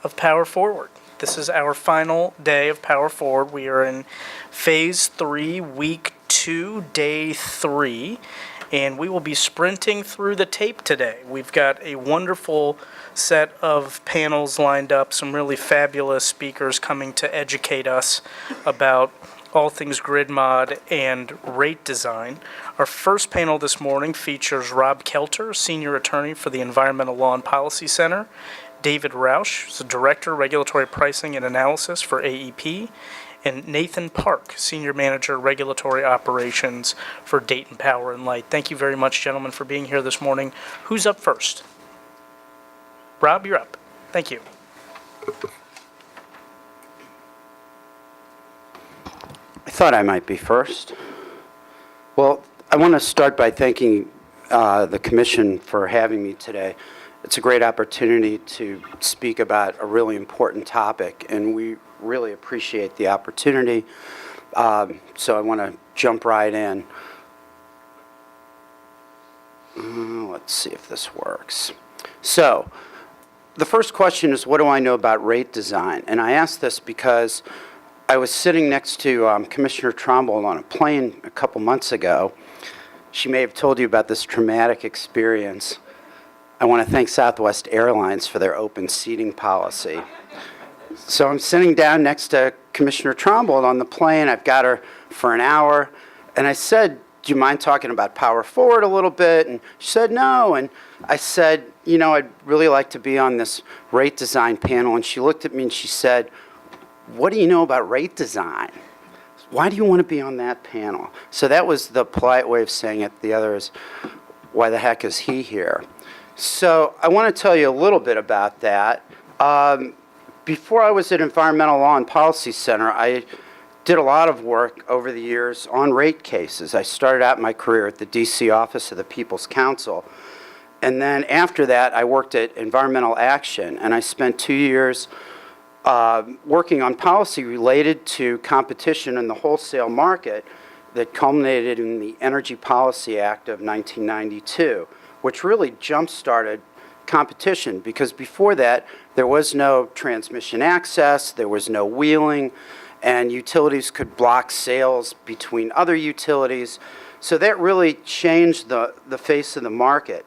of Power Forward. This is our final day of Power Forward. We are in Phase 3, Week 2, Day 3, and we will be sprinting through the tape today. We've got a wonderful set of panels lined up, some really fabulous speakers coming to educate us about all things grid mod and rate design. Our first panel this morning features Rob Kelter, Senior Attorney for the Environmental Law and Policy Center, David Roush, the Director, Regulatory Pricing and Analysis for AEP, and Nathan Parke, Senior Manager, Regulatory Operations for Dayton Power and Light. Thank you very much, gentlemen, for being here this morning. Who's up first? Rob, you're up. Thank you. I thought I might be first. Well, I want to start by thanking the Commission for having me today. It's a great opportunity to speak about a really important topic, and we really appreciate the opportunity. So I want to jump right in. Let's see if this works. So the first question is, what do I know about rate design? And I ask this because I was sitting next to Commissioner Tromble on a plane a couple months ago. She may have told you about this traumatic experience. I want to thank Southwest Airlines for their open seating policy. So I'm sitting down next to Commissioner Tromble on the plane. I've got her for an hour. And I said, do you mind talking about Power Forward a little bit? And she said, no. And I said, you know, I'd really like to be on this rate design panel. And she looked at me and she said, what do you know about rate design? Why do you want to be on that panel? So that was the polite way of saying it. The other is, why the heck is he here? So I want to tell you a little bit about that. Before I was at Environmental Law and Policy Center, I did a lot of work over the years on rate cases. I started out my career at the D.C. Office of the People's Counsel. And then after that, I worked at Environmental Action, and I spent 2 years working on policy related to competition in the wholesale market that culminated in the Energy Policy Act of 1992, which really jump-started competition, because before that, there was no transmission access, there was no wheeling, and utilities could block sales between other utilities. So that really changed the face of the market.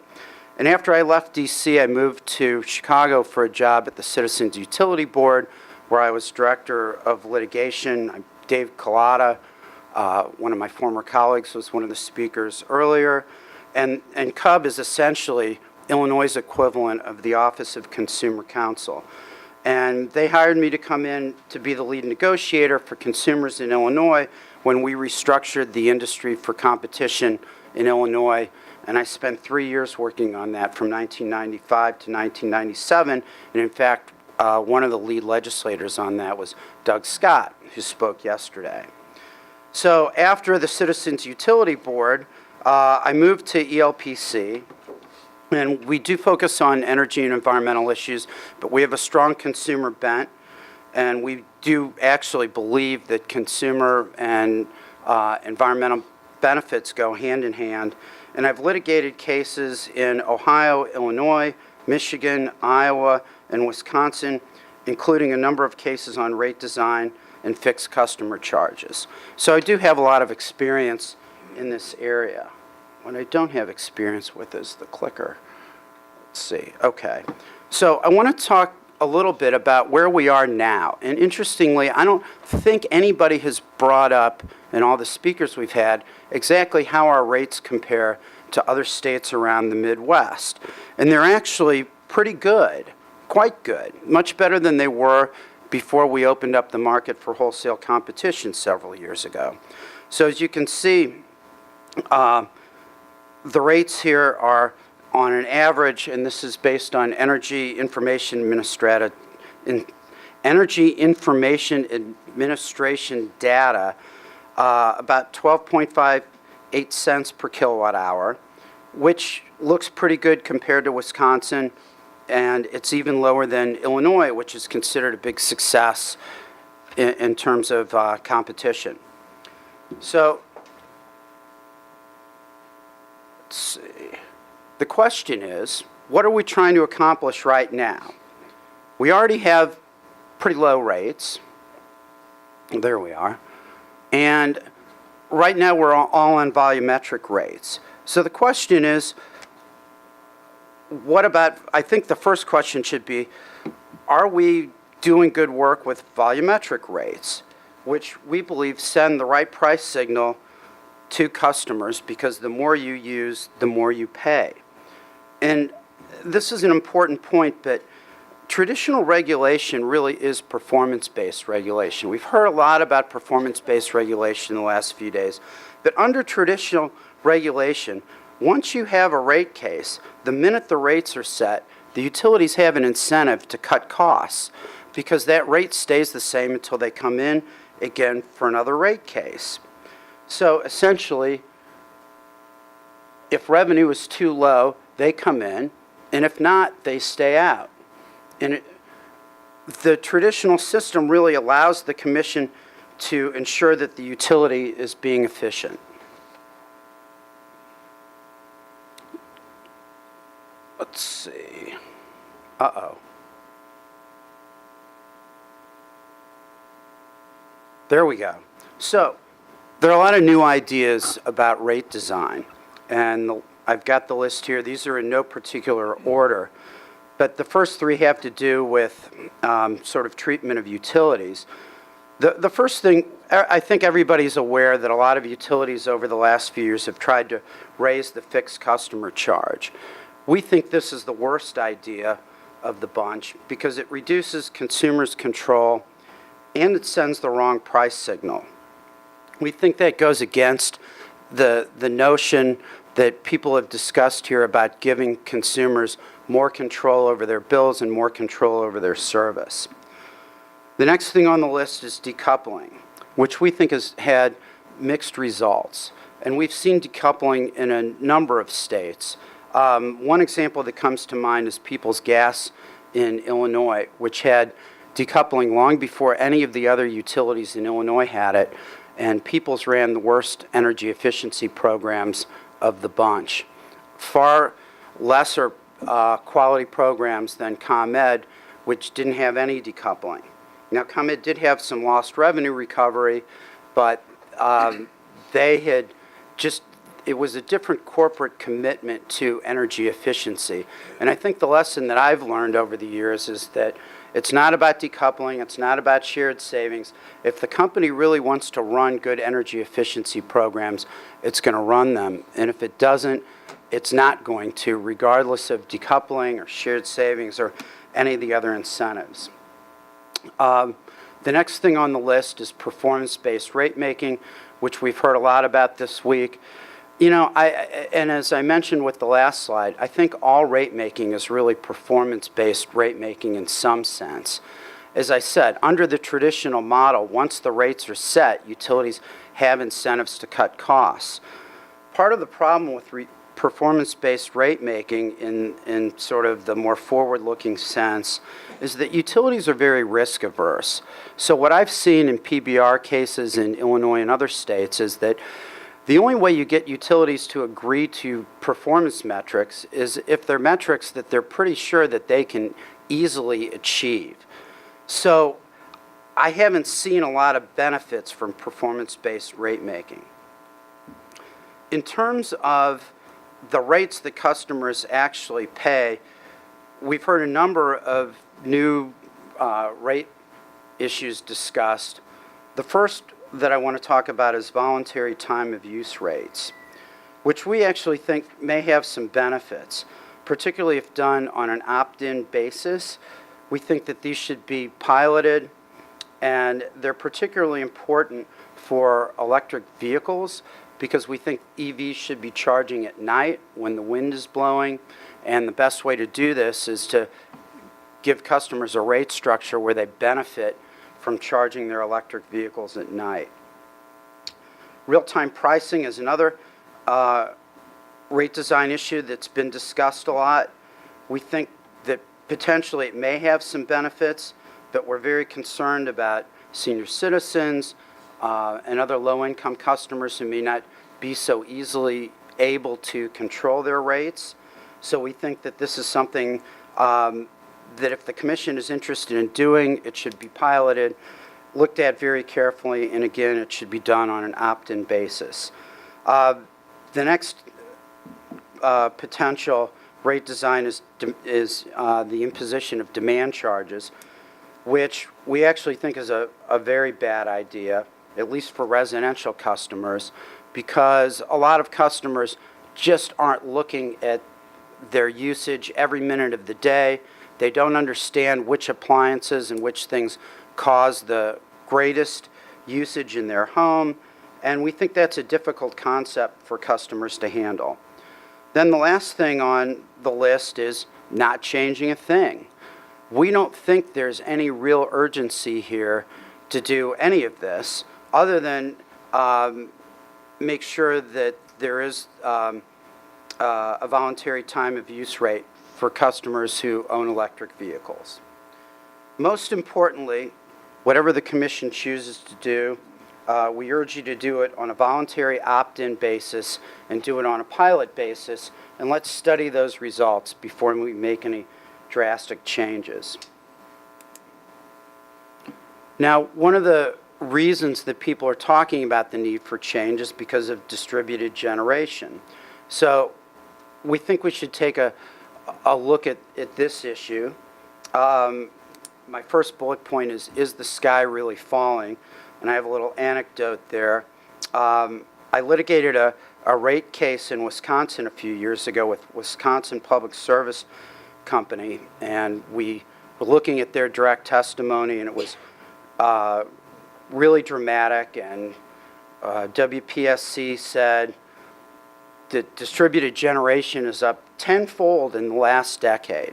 And after I left D.C., I moved to Chicago for a job at the Citizens Utility Board, where I was Director of Litigation. Dave Collada, one of my former colleagues, was one of the speakers earlier. And CUB is essentially Illinois' equivalent of the Office of Consumer Counsel. And they hired me to come in to be the lead negotiator for consumers in Illinois when we restructured the industry for competition in Illinois. And I spent 3 years working on that from 1995 to 1997. And in fact, one of the lead legislators on that was Doug Scott, who spoke yesterday. So after the Citizens Utility Board, I moved to ELPC. And we do focus on energy and environmental issues, but we have a strong consumer bent. And we do actually believe that consumer and environmental benefits go hand in hand. And I've litigated cases in Ohio, Illinois, Michigan, Iowa, and Wisconsin, including a number of cases on rate design and fixed customer charges. So I do have a lot of experience in this area. What I don't have experience with is the clicker. Let's see. Okay. So I want to talk a little bit about where we are now. And interestingly, I don't think anybody has brought up, in all the speakers we've had, exactly how our rates compare to other states around the Midwest. And they're actually pretty good, quite good, much better than they were before we opened up the market for wholesale competition several years ago. So as you can see, the rates here are on an average, and this is based on Energy Information Administration data, about 12.58 cents per kilowatt hour, which looks pretty good compared to Wisconsin, and it's even lower than Illinois, which is considered a big success in terms of competition. So let's see. The question is, what are we trying to accomplish right now? We already have pretty low rates. There we are. And right now we're all on volumetric rates. So the question is, what about, I think the first question should be, are we doing good work with volumetric rates, which we believe send the right price signal to customers, because the more you use, the more you pay. And this is an important point, but traditional regulation really is performance-based regulation. We've heard a lot about performance-based regulation in the last few days, but under traditional regulation, once you have a rate case, the minute the rates are set, the utilities have an incentive to cut costs, because that rate stays the same until they come in again for another rate case. So essentially, if revenue is too low, they come in, and if not, they stay out. And the traditional system really allows the commission to ensure that the utility is being efficient. Let's see. Uh-oh. There we go. So there are a lot of new ideas about rate design, and I've got the list here. These are in no particular order, but the first three have to do with sort of treatment of utilities. The first thing, I think everybody's aware that a lot of utilities over the last few years have tried to raise the fixed customer charge. We think this is the worst idea of the bunch, because it reduces consumers' control and it sends the wrong price signal. We think that goes against the notion that people have discussed here about giving consumers more control over their bills and more control over their service. The next thing on the list is decoupling, which we think has had mixed results. And we've seen decoupling in a number of states. One example that comes to mind is Peoples Gas in Illinois, which had decoupling long before any of the other utilities in Illinois had it, and Peoples ran the worst energy efficiency programs of the bunch. Far lesser quality programs than ComEd, which didn't have any decoupling. Now, ComEd did have some lost revenue recovery, but they had just, it was a different corporate commitment to energy efficiency. And I think the lesson that I've learned over the years is that it's not about decoupling, it's not about shared savings. If the company really wants to run good energy efficiency programs, it's going to run them. And if it doesn't, it's not going to, regardless of decoupling or shared savings or any of the other incentives. The next thing on the list is performance-based rate making, which we've heard a lot about this week. You know, and as I mentioned with the last slide, I think all rate making is really performance-based rate making in some sense. As I said, under the traditional model, once the rates are set, utilities have incentives to cut costs. Part of the problem with performance-based rate making in sort of the more forward-looking sense is that utilities are very risk averse. So what I've seen in PBR cases in Illinois and other states is that the only way you get utilities to agree to performance metrics is if they're metrics that they're pretty sure that they can easily achieve. So I haven't seen a lot of benefits from performance-based rate making. In terms of the rates that customers actually pay, we've heard a number of new rate issues discussed. The first that I want to talk about is voluntary time of use rates, which we actually think may have some benefits, particularly if done on an opt-in basis. We think that these should be piloted, and they're particularly important for electric vehicles because we think EVs should be charging at night when the wind is blowing, and the best way to do this is to give customers a rate structure where they benefit from charging their electric vehicles at night. Real-time pricing is another rate design issue that's been discussed a lot. We think that potentially it may have some benefits, but we're very concerned about senior citizens and other low-income customers who may not be so easily able to control their rates. So we think that this is something that if the commission is interested in doing, it should be piloted, looked at very carefully, and again, it should be done on an opt-in basis. The next potential rate design is the imposition of demand charges, which we actually think is a very bad idea, at least for residential customers, because a lot of customers just aren't looking at their usage every minute of the day. They don't understand which appliances and which things cause the greatest usage in their home, and we think that's a difficult concept for customers to handle. Then the last thing on the list is not changing a thing. We don't think there's any real urgency here to do any of this other than make sure that there is a voluntary time of use rate for customers who own electric vehicles. Most importantly, whatever the commission chooses to do, we urge you to do it on a voluntary opt-in basis and do it on a pilot basis, and let's study those results before we make any drastic changes. Now, one of the reasons that people are talking about the need for change is because of distributed generation. So we think we should take a look at this issue. My first bullet point is the sky really falling? And I have a little anecdote there. I litigated a rate case in Wisconsin a few years ago with Wisconsin Public Service Company, and we were looking at their direct testimony, and it was really dramatic, and WPSC said that distributed generation is up tenfold in the last decade.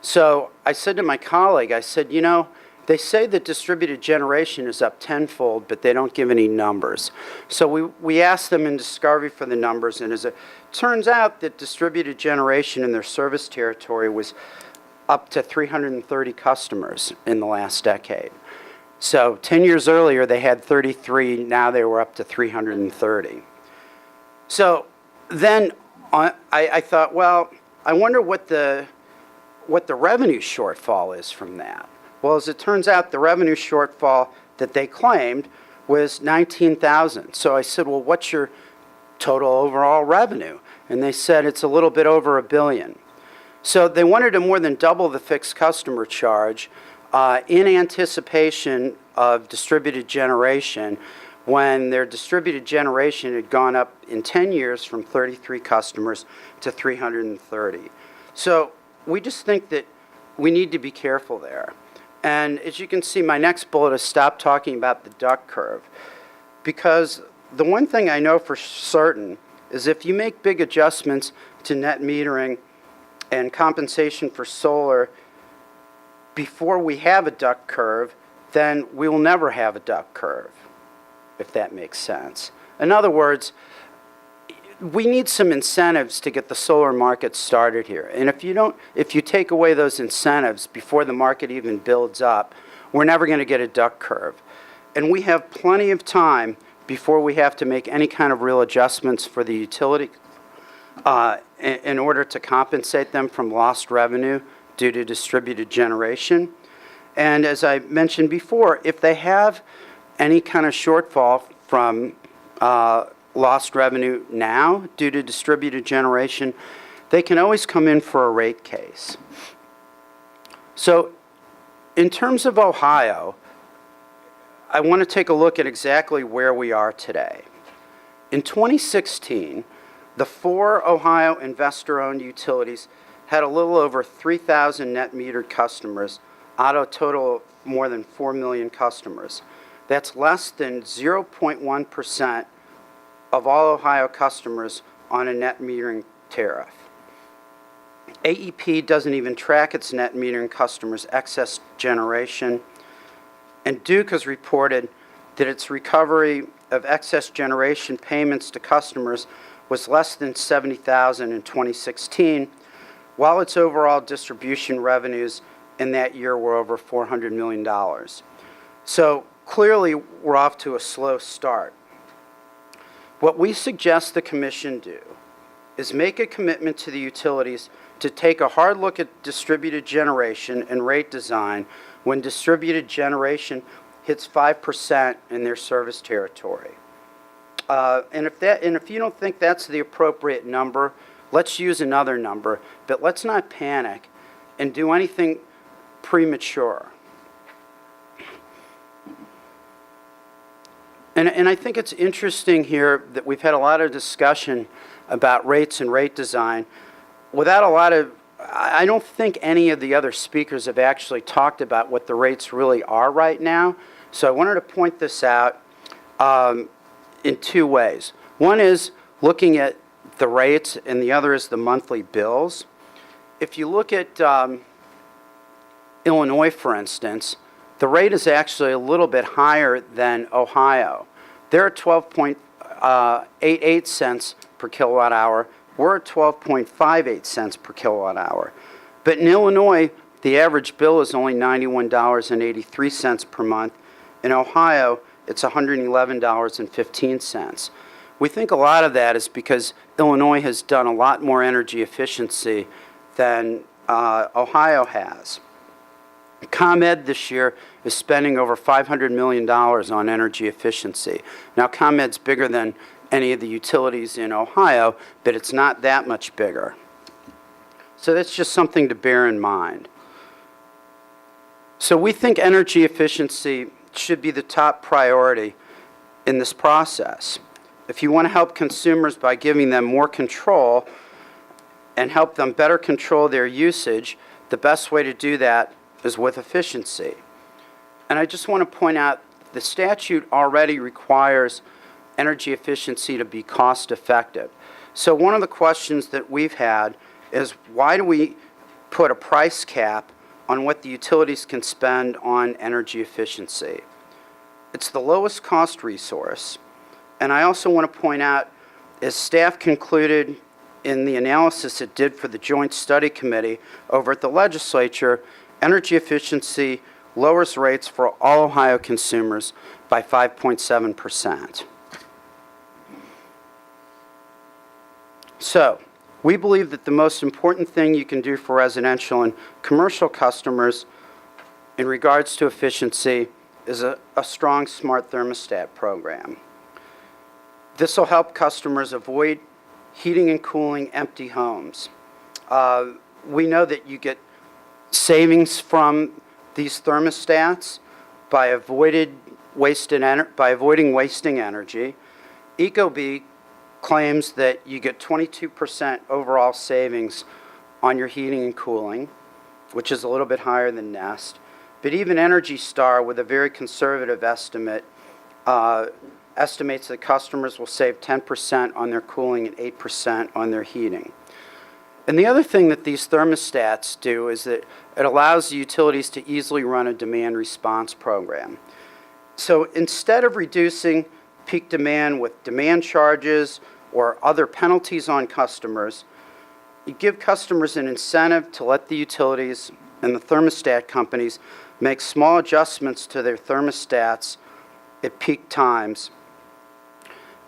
So I said to my colleague, I said, you know, they say that distributed generation is up tenfold, but they don't give any numbers. So we asked them in discovery for the numbers, and as it turns out that distributed generation in their service territory was up to 330 customers in the last decade. So 10 years earlier, they had 33. Now they were up to 330. So then I thought, well, I wonder what the revenue shortfall is from that. Well, as it turns out, the revenue shortfall that they claimed was $19,000. So I said, well, what's your total overall revenue? And they said it's a little bit over $1 billion. So they wanted to more than double the fixed customer charge in anticipation of distributed generation, when their distributed generation had gone up in 10 years from 33 customers to 330. So we just think that we need to be careful there. And as you can see, my next bullet is stop talking about the duck curve. Because the one thing I know for certain is if you make big adjustments to net metering and compensation for solar before we have a duck curve, then we will never have a duck curve, if that makes sense. In other words, we need some incentives to get the solar market started here. And if you take away those incentives before the market even builds up, we're never going to get a duck curve. And we have plenty of time before we have to make any kind of real adjustments for the utility in order to compensate them from lost revenue due to distributed generation. And as I mentioned before, if they have any kind of shortfall from lost revenue now due to distributed generation, they can always come in for a rate case. So in terms of Ohio, I want to take a look at exactly where we are today. In 2016, the 4 Ohio investor-owned utilities had a little over 3,000 net metered customers out of a total of more than 4 million customers. That's less than 0.1% of all Ohio customers on a net metering tariff. AEP doesn't even track its net metering customers' excess generation, and Duke has reported that its recovery of excess generation payments to customers was less than $70,000 in 2016, while its overall distribution revenues in that year were over $400 million. So clearly, we're off to a slow start. What we suggest the commission do is make a commitment to the utilities to take a hard look at distributed generation and rate design when distributed generation hits 5% in their service territory. And if you don't think that's the appropriate number, let's use another number, but let's not panic and do anything premature. And I think it's interesting here that we've had a lot of discussion about rates and rate design without a lot of, I don't think any of the other speakers have actually talked about what the rates really are right now. So I wanted to point this out in two ways. One is looking at the rates, and the other is the monthly bills. If you look at Illinois, for instance, the rate is actually a little bit higher than Ohio. They're at 12.88 cents per kilowatt hour. We're at 12.58 cents per kilowatt hour. But in Illinois, the average bill is only $91.83 per month. In Ohio, it's $111.15. We think a lot of that is because Illinois has done a lot more energy efficiency than Ohio has. ComEd this year is spending over $500 million on energy efficiency. Now, ComEd's bigger than any of the utilities in Ohio, but it's not that much bigger. So that's just something to bear in mind. So we think energy efficiency should be the top priority in this process. If you want to help consumers by giving them more control and help them better control their usage, the best way to do that is with efficiency. And I just want to point out the statute already requires energy efficiency to be cost effective. So one of the questions that we've had is, why do we put a price cap on what the utilities can spend on energy efficiency? It's the lowest cost resource. And I also want to point out, as staff concluded in the analysis it did for the Joint Study Committee over at the legislature, energy efficiency lowers rates for all Ohio consumers by 5.7%. So, we believe that the most important thing you can do for residential and commercial customers in regards to efficiency is a strong smart thermostat program. This will help customers avoid heating and cooling empty homes. We know that you get savings from these thermostats by avoiding wasting energy. Ecobee claims that you get 22% overall savings on your heating and cooling, which is a little bit higher than Nest. But even Energy Star, with a very conservative estimate, estimates that customers will save 10% on their cooling and 8% on their heating. And the other thing that these thermostats do is that it allows the utilities to easily run a demand response program. So instead of reducing peak demand with demand charges or other penalties on customers, you give customers an incentive to let the utilities and the thermostat companies make small adjustments to their thermostats at peak times.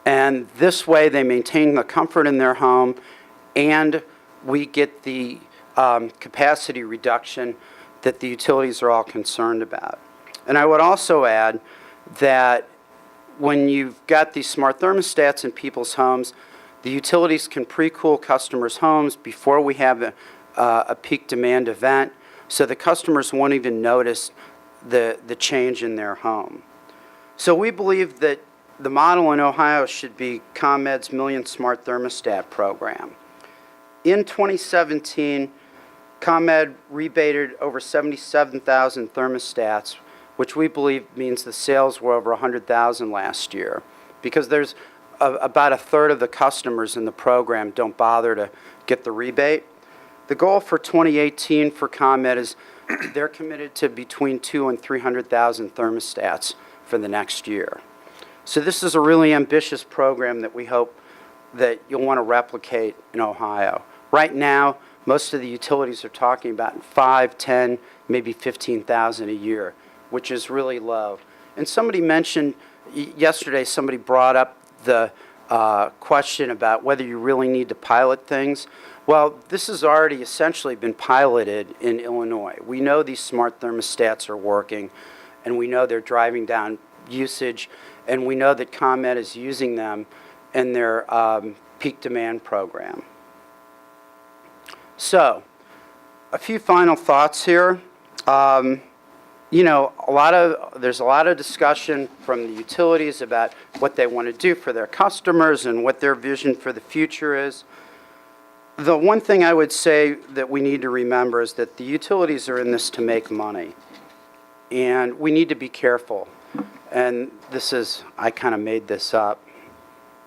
And this way they maintain the comfort in their home, and we get the capacity reduction that the utilities are all concerned about. And I would also add that when you've got these smart thermostats in people's homes, the utilities can pre-cool customers' homes before we have a peak demand event, so the customers won't even notice the change in their home. So we believe that the model in Ohio should be ComEd's Million Smart Thermostat program. In 2017, ComEd rebated over 77,000 thermostats, which we believe means the sales were over 100,000 last year, because there's about a third of the customers in the program don't bother to get the rebate. The goal for 2018 for ComEd is they're committed to between 200,000 and 300,000 thermostats for the next year. So this is a really ambitious program that we hope that you'll want to replicate in Ohio. Right now, most of the utilities are talking about 5, 10, maybe 15,000 a year, which is really low. And somebody mentioned yesterday, somebody brought up the question about whether you really need to pilot things. Well, this has already essentially been piloted in Illinois. We know these smart thermostats are working, and we know they're driving down usage, and we know that ComEd is using them in their peak demand program. So, a few final thoughts here. You know, there's a lot of discussion from the utilities about what they want to do for their customers and what their vision for the future is. The one thing I would say that we need to remember is that the utilities are in this to make money, and we need to be careful. And this is, I kind of made this up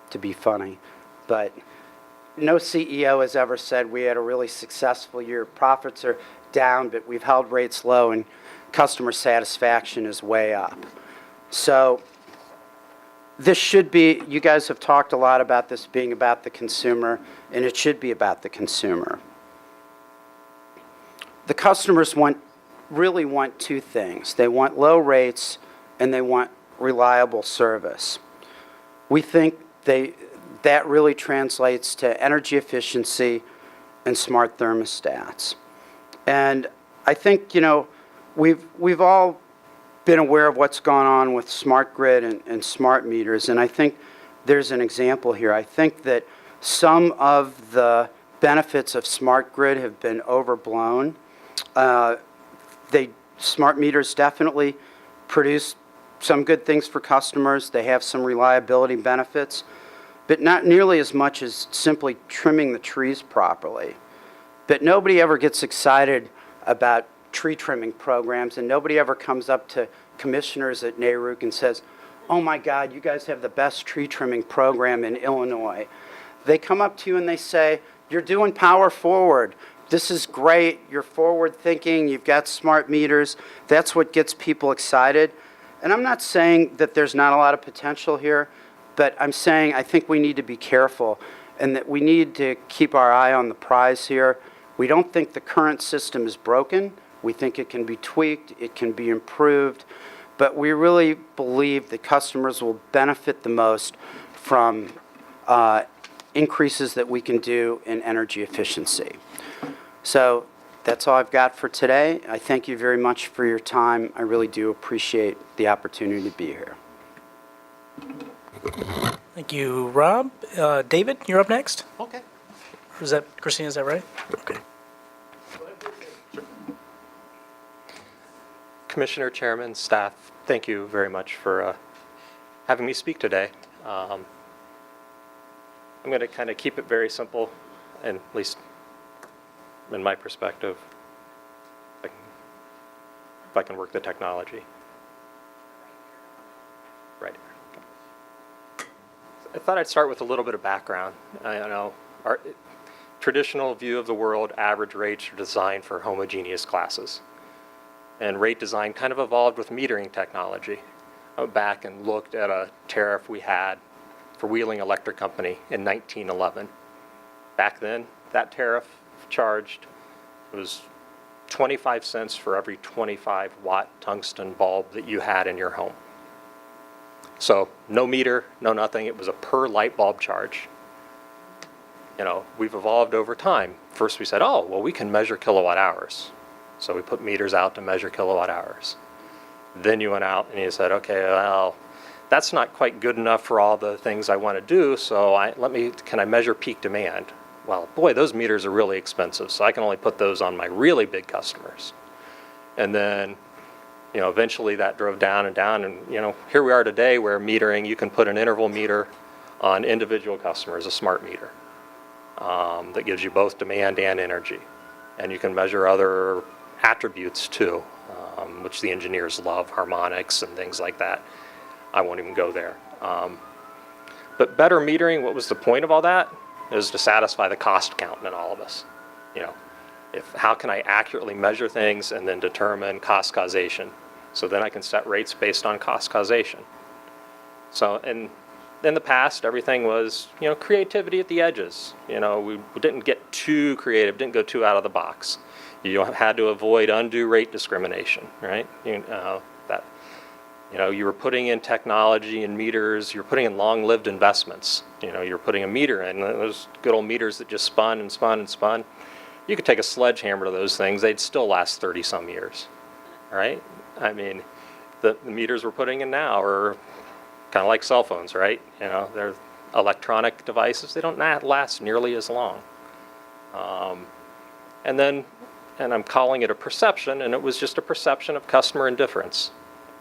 to be funny, but no CEO has ever said we had a really successful year. Profits are down, but we've held rates low, and customer satisfaction is way up. So this should be, you guys have talked a lot about this being about the consumer, and it should be about the consumer. The customers really want two things. They want low rates, and they want reliable service. We think that really translates to energy efficiency and smart thermostats. And I think, you know, we've all been aware of what's gone on with smart grid and smart meters, and I think there's an example here. I think that some of the benefits of smart grid have been overblown. Smart meters definitely produce some good things for customers. They have some reliability benefits, but not nearly as much as simply trimming the trees properly. But nobody ever gets excited about tree trimming programs, and nobody ever comes up to commissioners at NARUC and says, oh my God, you guys have the best tree trimming program in Illinois. They come up to you and they say, you're doing power forward. This is great. You're forward thinking. You've got smart meters. That's what gets people excited. And I'm not saying that there's not a lot of potential here, but I'm saying I think we need to be careful and that we need to keep our eye on the prize here. We don't think the current system is broken. We think it can be tweaked, it can be improved, but we really believe that customers will benefit the most from increases that we can do in energy efficiency. So that's all I've got for today. I thank you very much for your time. I really do appreciate the opportunity to be here. Thank you, Rob. David, you're up next. Okay. Or is that Christina? Is that right? Okay. Commissioner, Chairman, staff, thank you very much for having me speak today. I'm going to kind of keep it very simple, and at least in my perspective, if I can work the technology. Right. I thought I'd start with a little bit of background. I know our traditional view of the world, average rates are designed for homogeneous classes. And rate design kind of evolved with metering technology. I went back and looked at a tariff we had for Wheeling Electric Company in 1911. Back then, that tariff charged was 25 cents for every 25-watt tungsten bulb that you had in your home. So no meter, no nothing. It was a per light bulb charge. You know, we've evolved over time. First we said, oh, well, we can measure kilowatt hours. So we put meters out to measure kilowatt hours. Then you went out and you said, okay, well, that's not quite good enough for all the things I want to do, so can I measure peak demand? Well, boy, those meters are really expensive, so I can only put those on my really big customers. And then, you know, eventually that drove down, and, you know, here we are today where metering, you can put an interval meter on individual customers, a smart meter, that gives you both demand and energy. And you can measure other attributes too, which the engineers love, harmonics and things like that. I won't even go there. But better metering, what was the point of all that? It was to satisfy the cost accountant in all of us. You know, how can I accurately measure things and then determine cost causation? So then I can set rates based on cost causation. So, and in the past, everything was, you know, creativity at the edges. You know, we didn't get too creative, didn't go too out of the box. You had to avoid undue rate discrimination, right? You know, you were putting in technology and meters, you're putting in long-lived investments. You know, you're putting a meter in, those good old meters that just spun and spun and spun. You could take a sledgehammer to those things, they'd still last 30-some years, right? I mean, the meters we're putting in now are kind of like cell phones, right? You know, they're electronic devices, they don't last nearly as long. And I'm calling it a perception, and it was just a perception of customer indifference.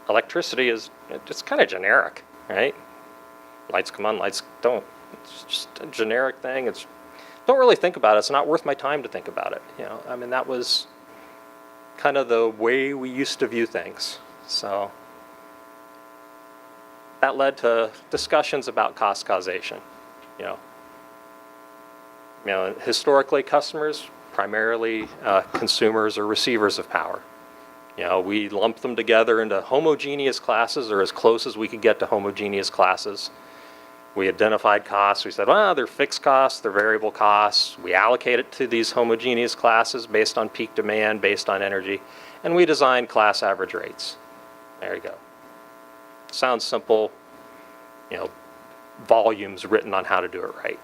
Electricity is just kind of generic, right? Lights come on, lights don't. It's just a generic thing. Don't really think about it. It's not worth my time to think about it. You know, I mean, that was kind of the way we used to view things. So that led to discussions about cost causation. You know, historically, customers, primarily consumers or receivers of power. You know, we lumped them together into homogeneous classes, or as close as we could get to homogeneous classes. We identified costs. We said, well, they're fixed costs, they're variable costs. We allocate it to these homogeneous classes based on peak demand, based on energy, and we designed class average rates. There you go. Sounds simple, you know, volumes written on how to do it right.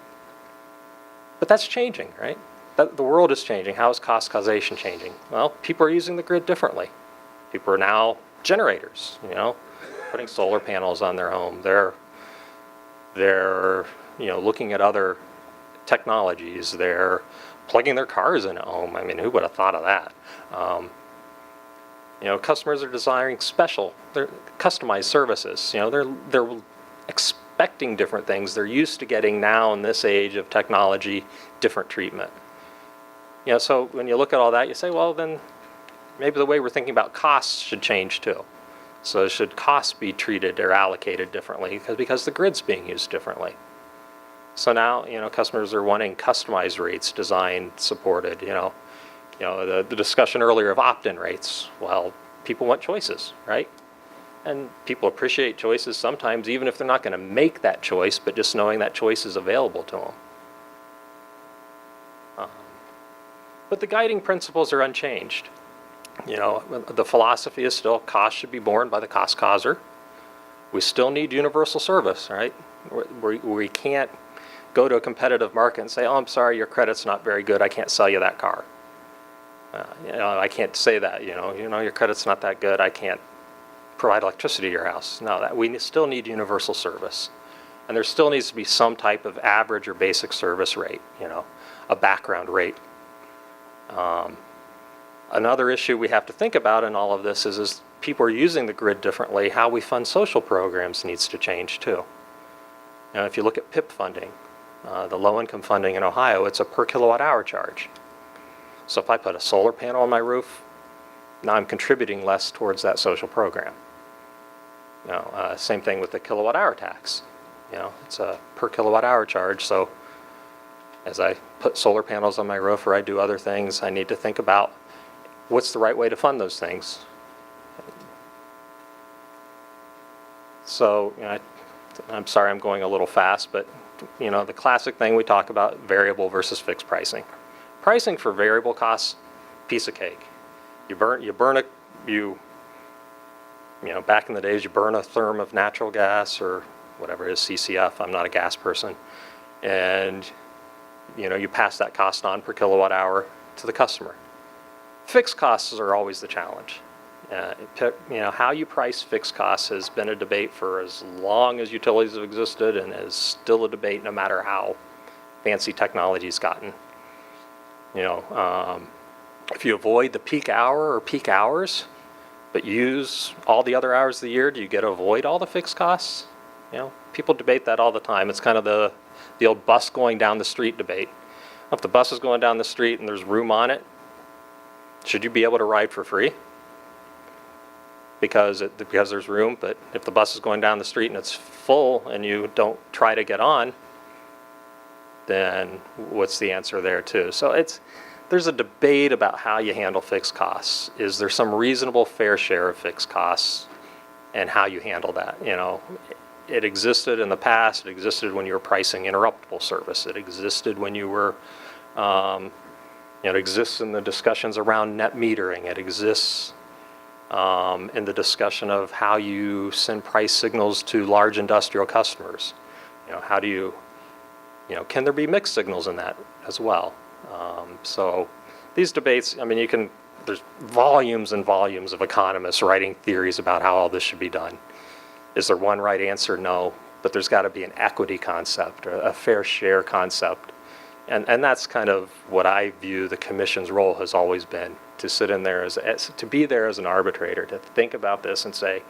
But that's changing, right? The world is changing. How is cost causation changing? Well, people are using the grid differently. People are now generators, you know, putting solar panels on their home. They're you know, looking at other technologies. They're plugging their cars in at home. I mean, who would have thought of that? You know, customers are desiring they're customized services. You know, they're expecting different things. They're used to getting now in this age of technology, different treatment. You know, so when you look at all that, you say, well, then maybe the way we're thinking about costs should change too. So should costs be treated or allocated differently because the grid's being used differently. So now, you know, customers are wanting customized rates, designed, supported, you know, the discussion earlier of opt-in rates. Well, people want choices, right? And people appreciate choices sometimes, even if they're not going to make that choice, but just knowing that choice is available to them. But the guiding principles are unchanged. You know, the philosophy is still cost should be borne by the cost causer. We still need universal service, right? We can't go to a competitive market and say, oh, I'm sorry, your credit's not very good, I can't sell you that car. You know, I can't say that, you know, your credit's not that good, I can't provide electricity to your house. No, we still need universal service. And there still needs to be some type of average or basic service rate, you know, a background rate. Another issue we have to think about in all of this is people are using the grid differently. How we fund social programs needs to change too. You know, if you look at PIP funding, the low-income funding in Ohio, it's a per kilowatt hour charge. So if I put a solar panel on my roof, now I'm contributing less towards that social program. You know, same thing with the kilowatt hour tax. You know, it's a per kilowatt hour charge. So as I put solar panels on my roof or I do other things, I need to think about what's the right way to fund those things. So, you know, I'm sorry I'm going a little fast, but you know, the classic thing we talk about, variable versus fixed pricing. Pricing for variable costs, piece of cake. You know, back in the days, you burn a therm of natural gas or whatever it is, CCF, I'm not a gas person, and you know, you pass that cost on per kilowatt hour to the customer. Fixed costs are always the challenge. You know, how you price fixed costs has been a debate for as long as utilities have existed and is still a debate no matter how fancy technology's gotten. You know, if you avoid the peak hour or peak hours, but use all the other hours of the year, do you get to avoid all the fixed costs? You know, people debate that all the time. It's kind of the old bus going down the street debate. If the bus is going down the street and there's room on it, should you be able to ride for free? Because there's room, but if the bus is going down the street and it's full and you don't try to get on, then what's the answer there too? So there's a debate about how you handle fixed costs. Is there some reasonable fair share of fixed costs and how you handle that? You know, it existed in the past. It existed when you were pricing interruptible service. It existed when you were, it exists in the discussions around net metering. It exists in the discussion of how you send price signals to large industrial customers. How do you, can there be mixed signals in that as well? So these debates, I mean, there's volumes and volumes of economists writing theories about how all this should be done. Is there one right answer? No, but there's got to be an equity concept, or a fair share concept. And that's kind of what I view the commission's role has always been, to sit in there to be there as an arbitrator, to think about this and say,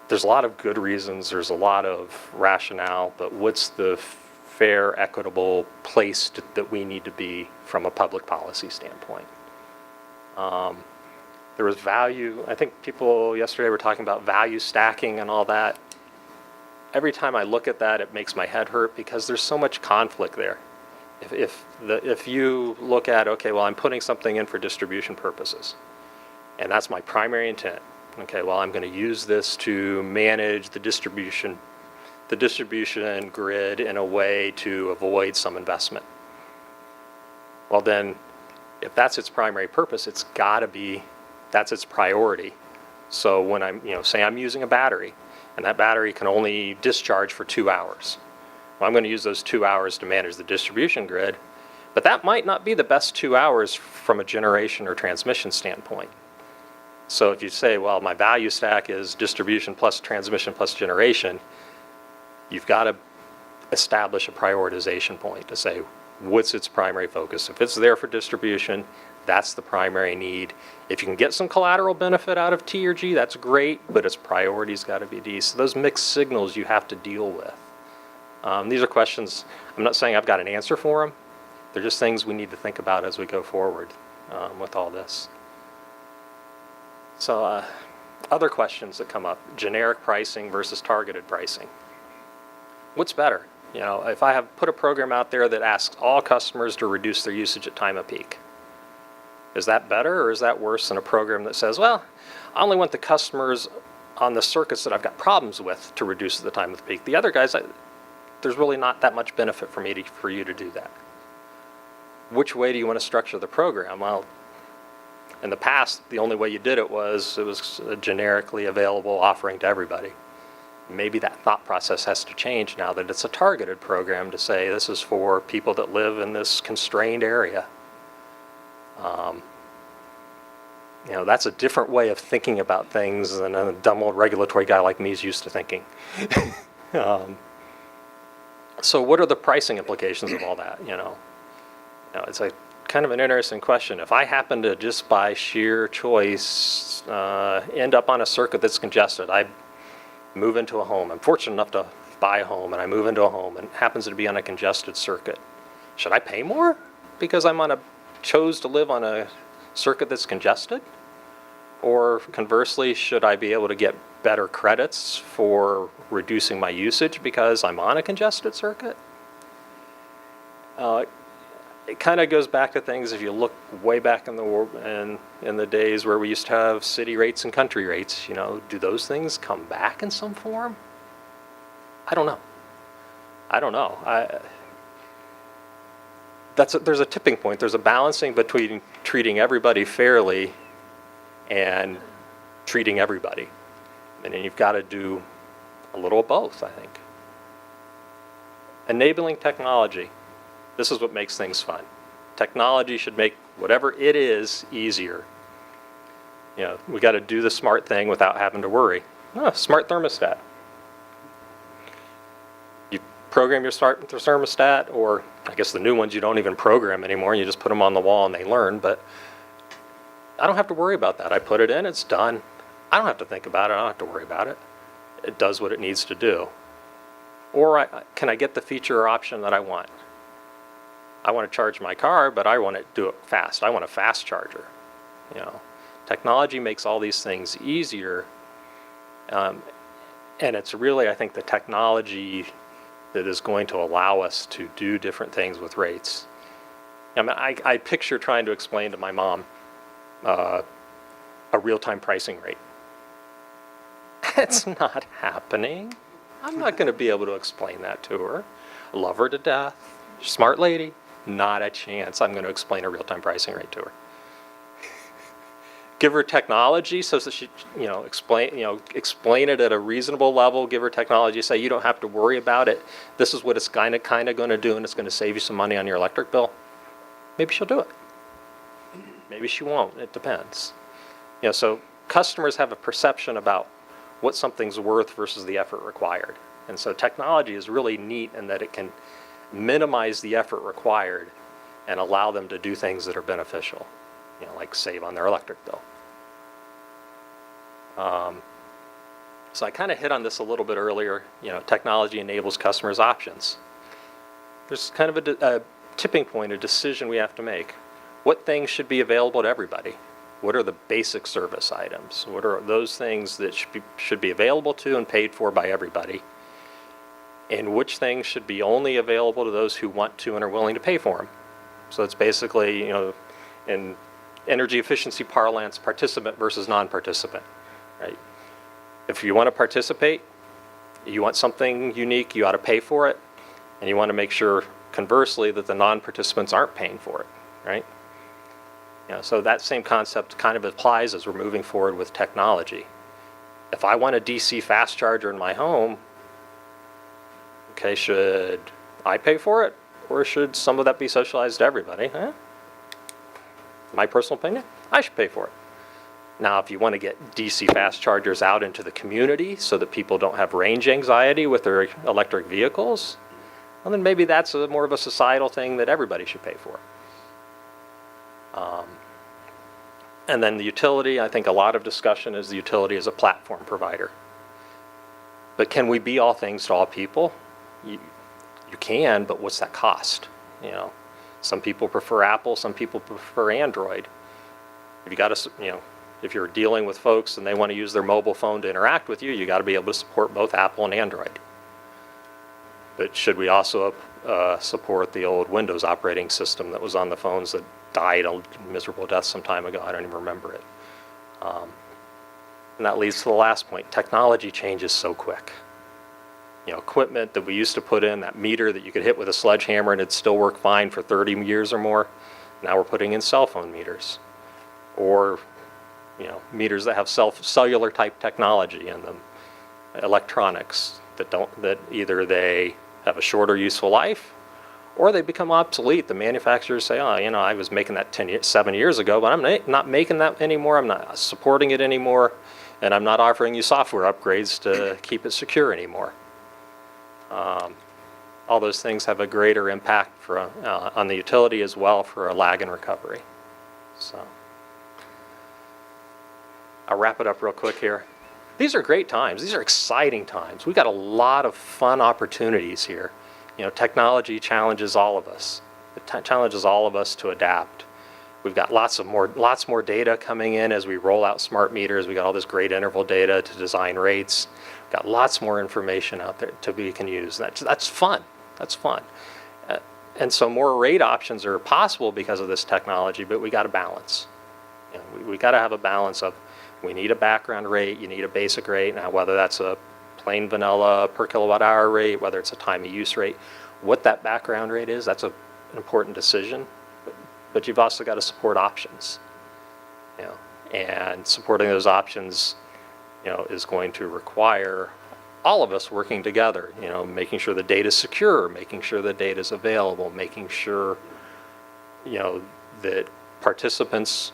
there's a lot of good reasons, there's a lot of rationale, but what's the fair, equitable place that we need to be from a public policy standpoint? There was value. I think people yesterday were talking about value stacking and all that. Every time I look at that, it makes my head hurt because there's so much conflict there. If you look at, okay, well, I'm putting something in for distribution purposes, and that's my primary intent. Okay, well, I'm going to use this to manage the distribution grid in a way to avoid some investment. Well, then, if that's its primary purpose, it's got to be, that's its priority. So when I'm, say I'm using a battery, and that battery can only discharge for 2 hours. Well, I'm going to use those 2 hours to manage the distribution grid, but that might not be the best 2 hours from a generation or transmission standpoint. So if you say, well, my value stack is distribution plus transmission plus generation, you've got to establish a prioritization point to say, what's its primary focus? If it's there for distribution, that's the primary need. If you can get some collateral benefit out of T or G, that's great, but its priority's got to be D. So those mixed signals you have to deal with. These are questions, I'm not saying I've got an answer for them. They're just things we need to think about as we go forward with all this. So other questions that come up, generic pricing versus targeted pricing. What's better? If I have put a program out there that asks all customers to reduce their usage at time of peak, is that better or is that worse than a program that says, well, I only want the customers on the circuits that I've got problems with to reduce the time of peak. The other guys, there's really not that much benefit for you to do that. Which way do you want to structure the program? Well, in the past, the only way you did it was a generically available offering to everybody. Maybe that thought process has to change now that it's a targeted program to say this is for people that live in this constrained area. That's a different way of thinking about things than a dumb old regulatory guy like me is used to thinking. So what are the pricing implications of all that? It's a kind of an interesting question. If I happen to just by sheer choice end up on a circuit that's congested, I move into a home. I'm fortunate enough to buy a home, and I move into a home, and it happens to be on a congested circuit. Should I pay more because chose to live on a circuit that's congested? Or conversely, should I be able to get better credits for reducing my usage because I'm on a congested circuit? It kind of goes back to things, if you look way back in the days where we used to have city rates and country rates, do those things come back in some form? I don't know. There's a tipping point. There's a balancing between treating everybody fairly and treating everybody. And then you've got to do a little of both, I think. Enabling technology. This is what makes things fun. Technology should make whatever it is easier. We got to do the smart thing without having to worry. Smart thermostat. You program your smart thermostat, or I guess the new ones you don't even program anymore. You just put them on the wall and they learn. But I don't have to worry about that. I put it in, it's done. I don't have to think about it. I don't have to worry about it. It does what it needs to do. Or can I get the feature or option that I want? I want to charge my car, but I want to do it fast. I want a fast charger. Technology makes all these things easier, and it's really, I think, the technology that is going to allow us to do different things with rates. I picture trying to explain to my mom a real-time pricing rate. It's not happening. I'm not going to be able to explain that to her. I love her to death. Smart lady. Not a chance I'm going to explain a real-time pricing rate to her. give her technology so that she, explain it at a reasonable level, give her technology, say you don't have to worry about it. This is what it's kind of going to do, and it's going to save you some money on your electric bill. Maybe she'll do it. Maybe she won't. It depends. So customers have a perception about what something's worth versus the effort required. And so technology is really neat in that it can minimize the effort required and allow them to do things that are beneficial, like save on their electric bill. So I kind of hit on this a little bit earlier. Technology enables customers' options. There's kind of a tipping point, a decision we have to make. What things should be available to everybody? What are the basic service items? What are those things that should be available to and paid for by everybody? And which things should be only available to those who want to and are willing to pay for them? So it's basically, in energy efficiency parlance, participant versus non-participant, right? If you want to participate, you want something unique, you ought to pay for it, and you want to make sure, conversely, that the non-participants aren't paying for it, right? So that same concept kind of applies as we're moving forward with technology. If I want a DC fast charger in my home, okay, should I pay for it, or should some of that be socialized to everybody? My personal opinion, I should pay for it. Now, if you want to get DC fast chargers out into the community so that people don't have range anxiety with their electric vehicles, well, then maybe that's more of a societal thing that everybody should pay for. And then the utility, I think a lot of discussion is the utility as a platform provider. But can we be all things to all people? You can, but what's that cost? Some people prefer Apple, some people prefer Android. If you got to, if you're dealing with folks and they want to use their mobile phone to interact with you, you got to be able to support both Apple and Android. But should we also support the old Windows operating system that was on the phones that died a miserable death some time ago? I don't even remember it. And that leads to the last point. Technology changes so quick. Equipment that we used to put in, that meter that you could hit with a sledgehammer and it'd still work fine for 30 years or more, now we're putting in cell phone meters. Or, meters that have cellular type technology in them, electronics that either they have a shorter useful life or they become obsolete. The manufacturers say, I was making that 7 years ago, but I'm not making that anymore. I'm not supporting it anymore, and I'm not offering you software upgrades to keep it secure anymore. All those things have a greater impact on the utility as well for a lag in recovery. So I'll wrap it up real quick here. These are great times. These are exciting times. We've got a lot of fun opportunities here. Technology challenges all of us. It challenges all of us to adapt. We've got lots more data coming in as we roll out smart meters. We got all this great interval data to design rates. We've got lots more information out there we can use. That's fun. That's fun. And so more rate options are possible because of this technology, but we got to balance. We got to have a balance of, we need a background rate, you need a basic rate. Now, whether that's a plain vanilla per kilowatt hour rate, whether it's a time of use rate, what that background rate is, that's an important decision. But you've also got to support options. And supporting those options, is going to require all of us working together, making sure the data is secure, making sure the data is available, making sure, that participants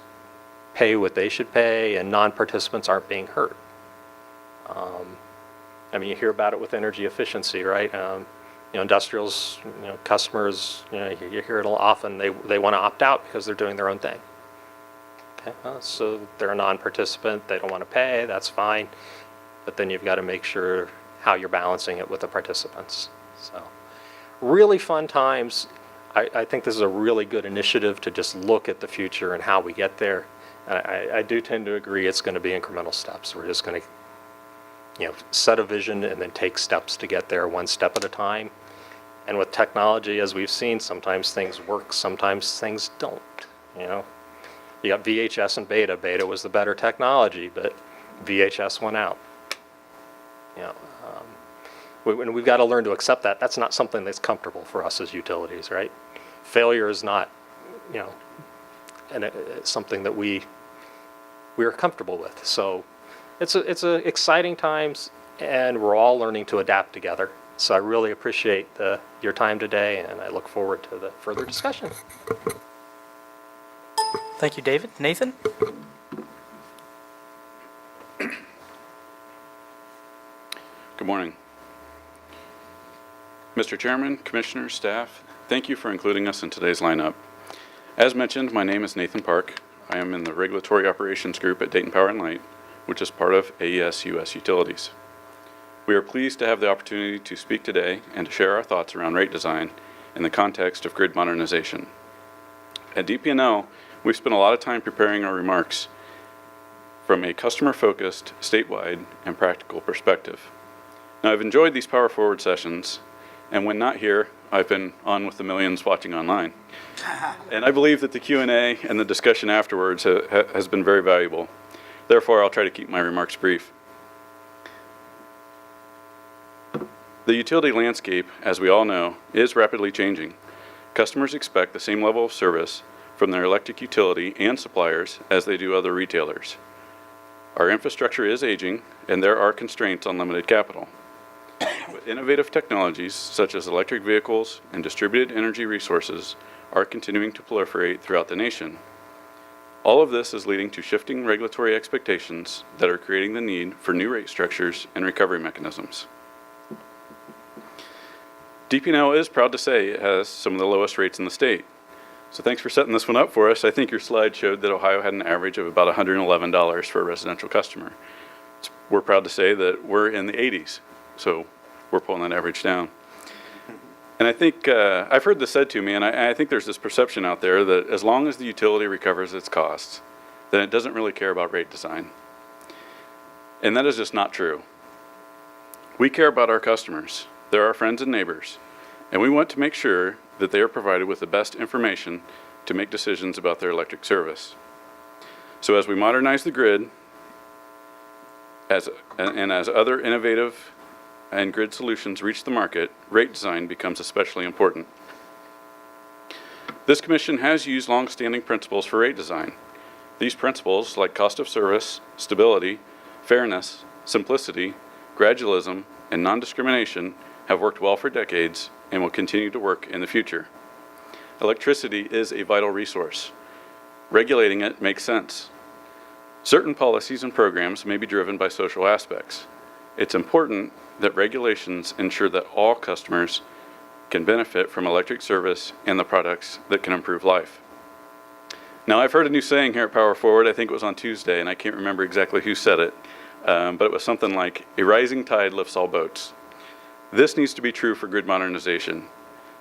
pay what they should pay and non-participants aren't being hurt. You hear about it with energy efficiency, right? Industrials, customers, you hear it often, they want to opt out because they're doing their own thing. Okay, so they're a non-participant, they don't want to pay, that's fine. But then you've got to make sure how you're balancing it with the participants. So really fun times. I think this is a really good initiative to just look at the future and how we get there. And I do tend to agree it's going to be incremental steps. We're just going to set a vision and then take steps to get there one step at a time. And with technology, as we've seen, sometimes things work, sometimes things don't. You got VHS and beta. Beta was the better technology, but VHS went out. We've got to learn to accept that. That's not something that's comfortable for us as utilities, right? Failure is not, and it's something that we we are comfortable with. So it's a exciting times, and we're all learning to adapt together. So I really appreciate your time today, and I look forward to the further discussion. Thank you, David. Nathan? Good morning. Mr. Chairman, Commissioners, staff, thank you for including us in today's lineup. As mentioned, my name is Nathan Parke. I am in the Regulatory Operations Group at Dayton Power and Light, which is part of AES US Utilities. We are pleased to have the opportunity to speak today and to share our thoughts around rate design in the context of grid modernization. At DP&L, we've spent a lot of time preparing our remarks from a customer-focused, statewide, and practical perspective. Now, I've enjoyed these Power Forward sessions, and when not here, I've been on with the millions watching online. And I believe that the Q&A and the discussion afterwards has been very valuable. Therefore, I'll try to keep my remarks brief. The utility landscape, as we all know, is rapidly changing. Customers expect the same level of service from their electric utility and suppliers as they do other retailers. Our infrastructure is aging, and there are constraints on limited capital. But innovative technologies such as electric vehicles and distributed energy resources are continuing to proliferate throughout the nation. All of this is leading to shifting regulatory expectations that are creating the need for new rate structures and recovery mechanisms. DP&L is proud to say it has some of the lowest rates in the state. So thanks for setting this one up for us. I think your slide showed that Ohio had an average of about $111 for a residential customer. We're proud to say that we're in the 80s, so we're pulling that average down. And I think, I've heard this said to me, and I think there's this perception out there that as long as the utility recovers its costs, then it doesn't really care about rate design. And that is just not true. We care about our customers. They're our friends and neighbors, and we want to make sure that they are provided with the best information to make decisions about their electric service. So as we modernize the grid, as other innovative and grid solutions reach the market, rate design becomes especially important. This commission has used long-standing principles for rate design. These principles, like cost of service, stability, fairness, simplicity, gradualism, and non-discrimination, have worked well for decades and will continue to work in the future. Electricity is a vital resource. Regulating it makes sense. Certain policies and programs may be driven by social aspects. It's important that regulations ensure that all customers can benefit from electric service and the products that can improve life. Now, I've heard a new saying here at Power Forward. I think it was on Tuesday, and I can't remember exactly who said it, but it was something like, "A rising tide lifts all boats." This needs to be true for grid modernization.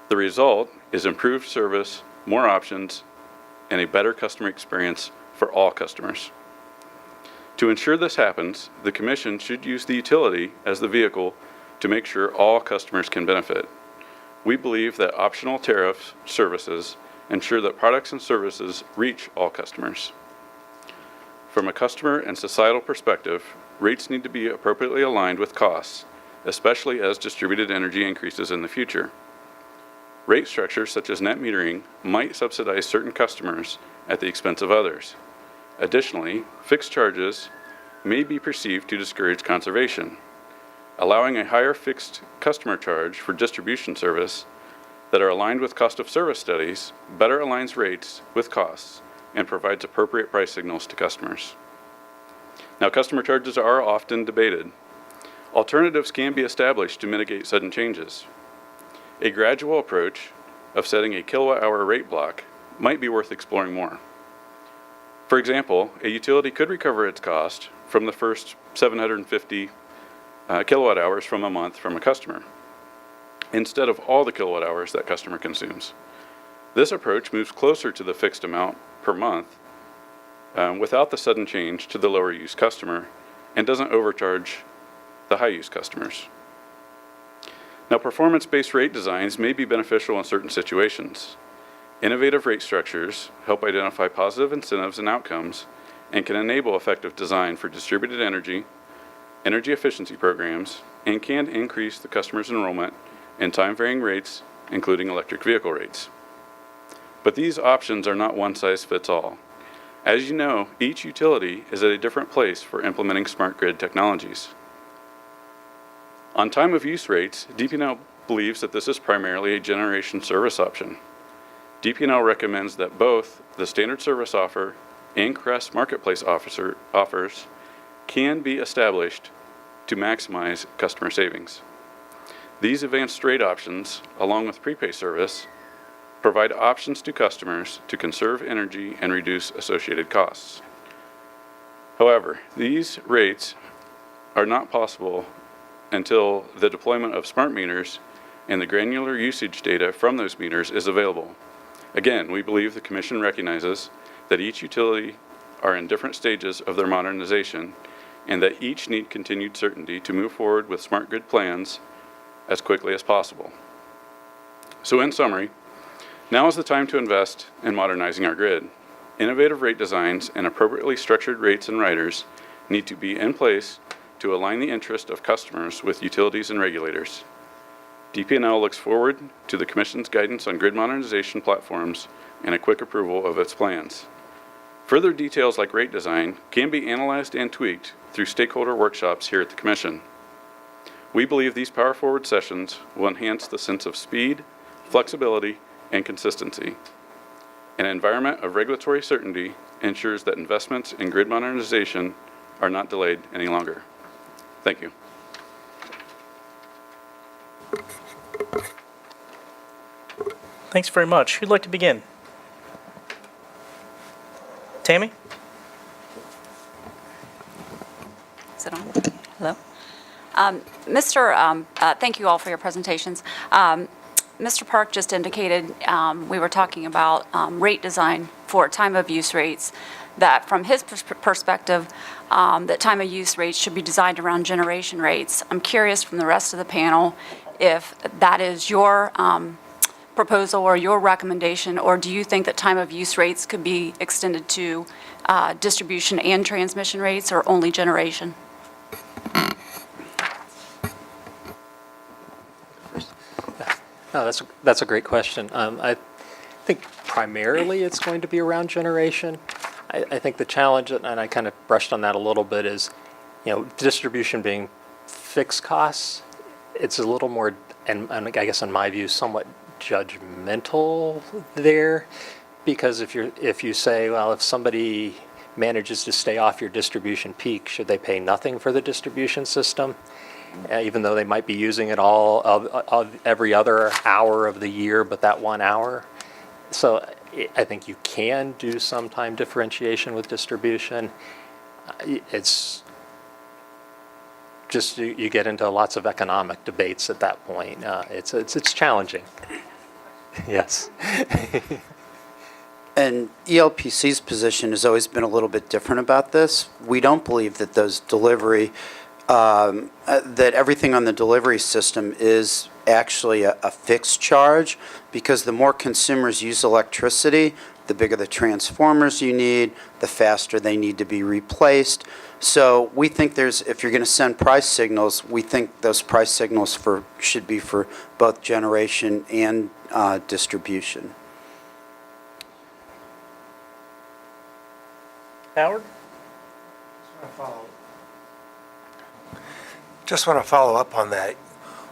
The result is improved service, more options, and a better customer experience for all customers. To ensure this happens, the Commission should use the utility as the vehicle to make sure all customers can benefit. We believe that optional tariff services ensure that products and services reach all customers. From a customer and societal perspective, rates need to be appropriately aligned with costs, especially as distributed energy increases in the future. Rate structures such as net metering might subsidize certain customers at the expense of others. Additionally, fixed charges may be perceived to discourage conservation. Allowing a higher fixed customer charge for distribution service that are aligned with cost of service studies better aligns rates with costs and provides appropriate price signals to customers. Now, customer charges are often debated. Alternatives can be established to mitigate sudden changes. A gradual approach of setting a kilowatt-hour rate block might be worth exploring more. For example, a utility could recover its cost from the first 750 kilowatt hours from a month from a customer, instead of all the kilowatt hours that customer consumes. This approach moves closer to the fixed amount per month without the sudden change to the lower use customer and doesn't overcharge the high use customers. Now, performance-based rate designs may be beneficial in certain situations. Innovative rate structures help identify positive incentives and outcomes and can enable effective design for distributed energy efficiency programs, and can increase the customer's enrollment in time-varying rates, including electric vehicle rates. But these options are not one-size-fits-all. As you know, each utility is at a different place for implementing smart grid technologies. On time of use rates, DP&L believes that this is primarily a generation service option. DP&L recommends that both the standard service offer and Crest Marketplace offers can be established to maximize customer savings. These advanced rate options, along with prepay service, provide options to customers to conserve energy and reduce associated costs. However, these rates are not possible until the deployment of smart meters and the granular usage data from those meters is available. Again, we believe the Commission recognizes that each utility are in different stages of their modernization and that each need continued certainty to move forward with smart grid plans as quickly as possible. So in summary, now is the time to invest in modernizing our grid. Innovative rate designs and appropriately structured rates and riders need to be in place to align the interest of customers with utilities and regulators. DP&L looks forward to the Commission's guidance on grid modernization platforms and a quick approval of its plans. Further details like rate design can be analyzed and tweaked through stakeholder workshops here at the Commission. We believe these Power Forward sessions will enhance the sense of speed, flexibility, and consistency. An environment of regulatory certainty ensures that investments in grid modernization are not delayed any longer. Thank you. Thanks very much. Who'd like to begin? Tammy? Is it on? Hello? Thank you all for your presentations. Mr. Parke just indicated, we were talking about rate design for time of use rates, that from his perspective, that time of use rates should be designed around generation rates. I'm curious from the rest of the panel if that is your proposal or your recommendation, or do you think that time of use rates could be extended to distribution and transmission rates, or only generation? No, that's a great question. I think primarily it's going to be around generation. I think the challenge, and I kind of brushed on that a little bit, is, distribution being fixed costs, it's a little more, and I guess in my view, somewhat judgmental there, because if you say, well, if somebody manages to stay off your distribution peak, should they pay nothing for the distribution system? Even though they might be using it all of every other hour of the year, but that 1 hour. So I think you can do some time differentiation with distribution. It's just you get into lots of economic debates at that point. It's challenging. Yes. And ELPC's position has always been a little bit different about this. We don't believe that those delivery, that everything on the delivery system is actually a fixed charge, because the more consumers use electricity, the bigger the transformers you need, the faster they need to be replaced. So we think if you're going to send price signals, we think those price signals should be for both generation and distribution. Howard? Just want to follow up on that.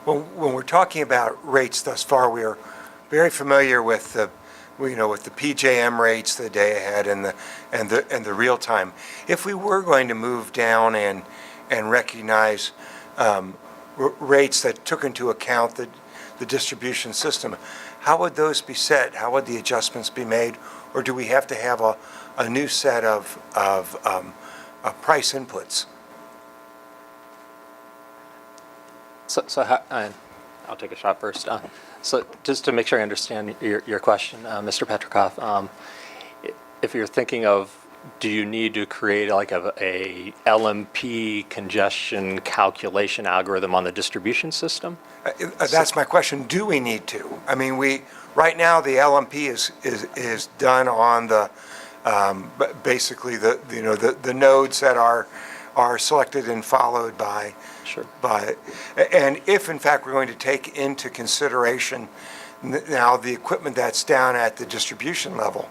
When we're talking about rates thus far, we are very familiar with the PJM rates, the day ahead, and the real time. If we were going to move down and recognize rates that took into account the distribution system, how would those be set? How would the adjustments be made? Or do we have to have a new set of price inputs? I'll take a shot first. So just to make sure I understand your question, Mr. Petrikoff, if you're thinking of, do you need to create like a LMP congestion calculation algorithm on the distribution system? That's my question. Do we need to? I mean, right now the LMP is done on the basically the nodes that are selected and followed by. Sure. And if in fact we're going to take into consideration now the equipment that's down at the distribution level,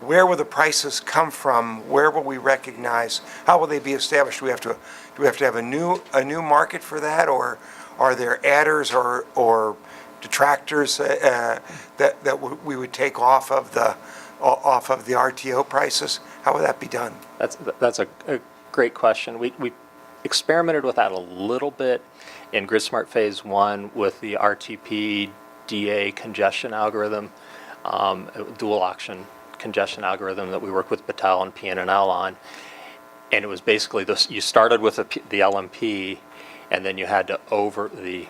where will the prices come from? Where will we recognize? How will they be established? Do we have to have a new market for that, or are there adders or detractors that we would take off of the RTO prices? How would that be done? That's a great question. We experimented with that a little bit in GridSmart Phase 1 with the RTP DA congestion algorithm, dual auction congestion algorithm that we worked with Battelle and PNNL on. And it was basically this: you started with the LMP, and then you had to overlay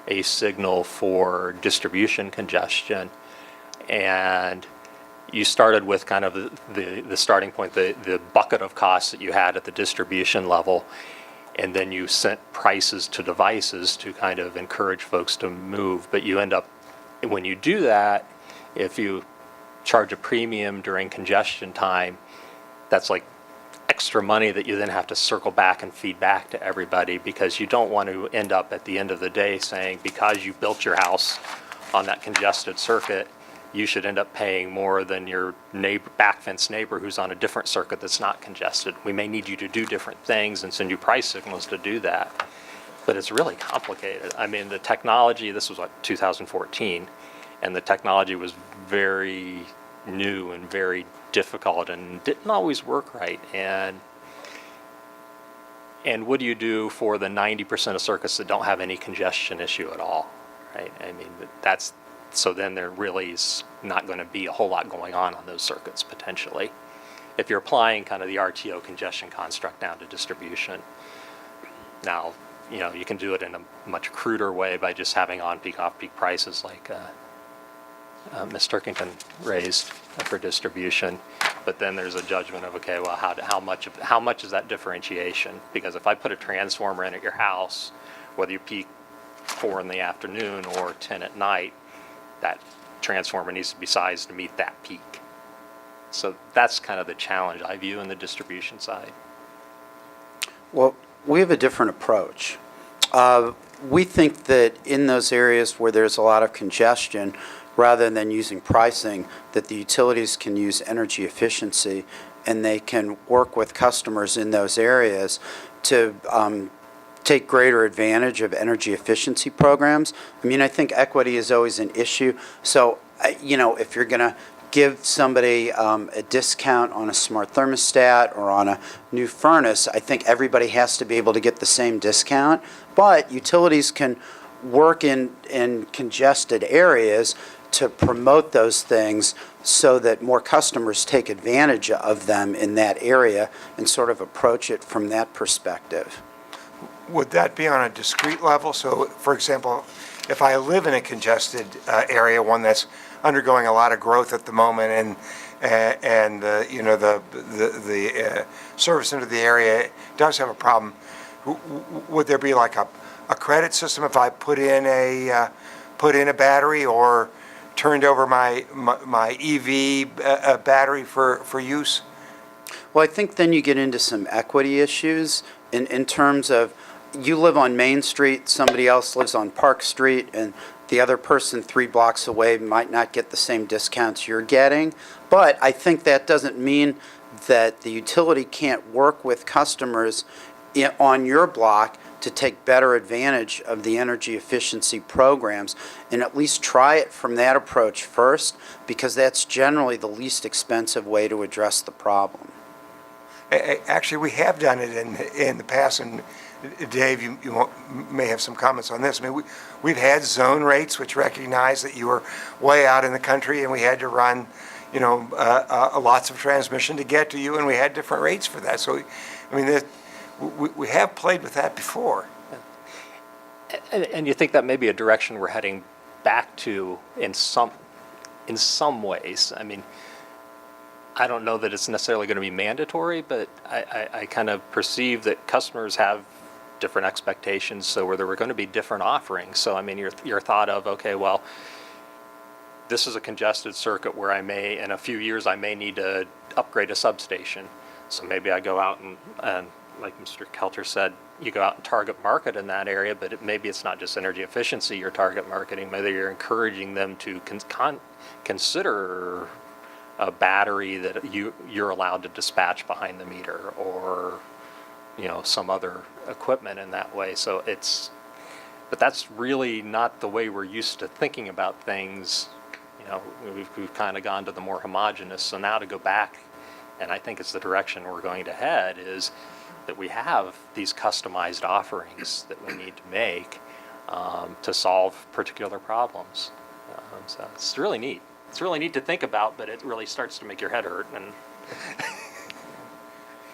a signal for distribution congestion. And you started with kind of the starting point, the bucket of costs that you had at the distribution level, and then you sent prices to devices to kind of encourage folks to move. But you end up, when you do that, if you charge a premium during congestion time, that's like extra money that you then have to circle back and feed back to everybody, because you don't want to end up at the end of the day saying, because you built your house on that congested circuit, you should end up paying more than your neighbor, back fence neighbor who's on a different circuit that's not congested. We may need you to do different things and send you price signals to do that. But it's really complicated. I mean, the technology, this was what, 2014, and the technology was very new and very difficult and didn't always work right. And what do you do for the 90% of circuits that don't have any congestion issue at all, right? I mean, so then there really is not going to be a whole lot going on those circuits potentially, if you're applying kind of the RTO congestion construct down to distribution. Now, you can do it in a much cruder way by just having on-peak, off-peak prices like Ms. Turkington raised for distribution. But then there's a judgment of, okay, well, how much is that differentiation? Because if I put a transformer in at your house, whether you peak 4 in the afternoon or 10 at night, that transformer needs to be sized to meet that peak. So that's kind of the challenge I view in the distribution side. Well, we have a different approach. We think that in those areas where there's a lot of congestion, rather than using pricing, that the utilities can use energy efficiency, and they can work with customers in those areas to take greater advantage of energy efficiency programs. I mean, I think equity is always an issue. So, if you're going to give somebody a discount on a smart thermostat or on a new furnace, I think everybody has to be able to get the same discount. But utilities can work in congested areas to promote those things so that more customers take advantage of them in that area and sort of approach it from that perspective. Would that be on a discrete level? So, for example, if I live in a congested area, one that's undergoing a lot of growth at the moment, and the service into the area does have a problem, would there be like a credit system if I put in a battery or turned over my EV battery for use? Well, I think then you get into some equity issues in terms of, you live on Main Street, somebody else lives on Park Street, and the other person 3 blocks away might not get the same discounts you're getting. But I think that doesn't mean that the utility can't work with customers on your block to take better advantage of the energy efficiency programs, and at least try it from that approach first, because that's generally the least expensive way to address the problem. Actually, we have done it in the past, and Dave, you may have some comments on this. I mean, we've had zone rates which recognize that you were way out in the country and we had to run, lots of transmission to get to you, and we had different rates for that. So, I mean, we have played with that before. And you think that may be a direction we're heading back to in some ways. I mean, I don't know that it's necessarily going to be mandatory, but I kind of perceive that customers have different expectations, so where there were going to be different offerings. So, I mean, your thought of, okay, well, this is a congested circuit where in a few years, I may need to upgrade a substation. So maybe I go out and like Mr. Kelter said, you go out and target market in that area, but maybe it's not just energy efficiency you're target marketing. Maybe you're encouraging them to consider a battery that you're allowed to dispatch behind the meter, or some other equipment in that way. So but that's really not the way we're used to thinking about things. We've kind of gone to the more homogeneous. So now to go back, and I think it's the direction we're going to head, is that we have these customized offerings that we need to make to solve particular problems. So it's really neat. It's really neat to think about, but it really starts to make your head hurt. And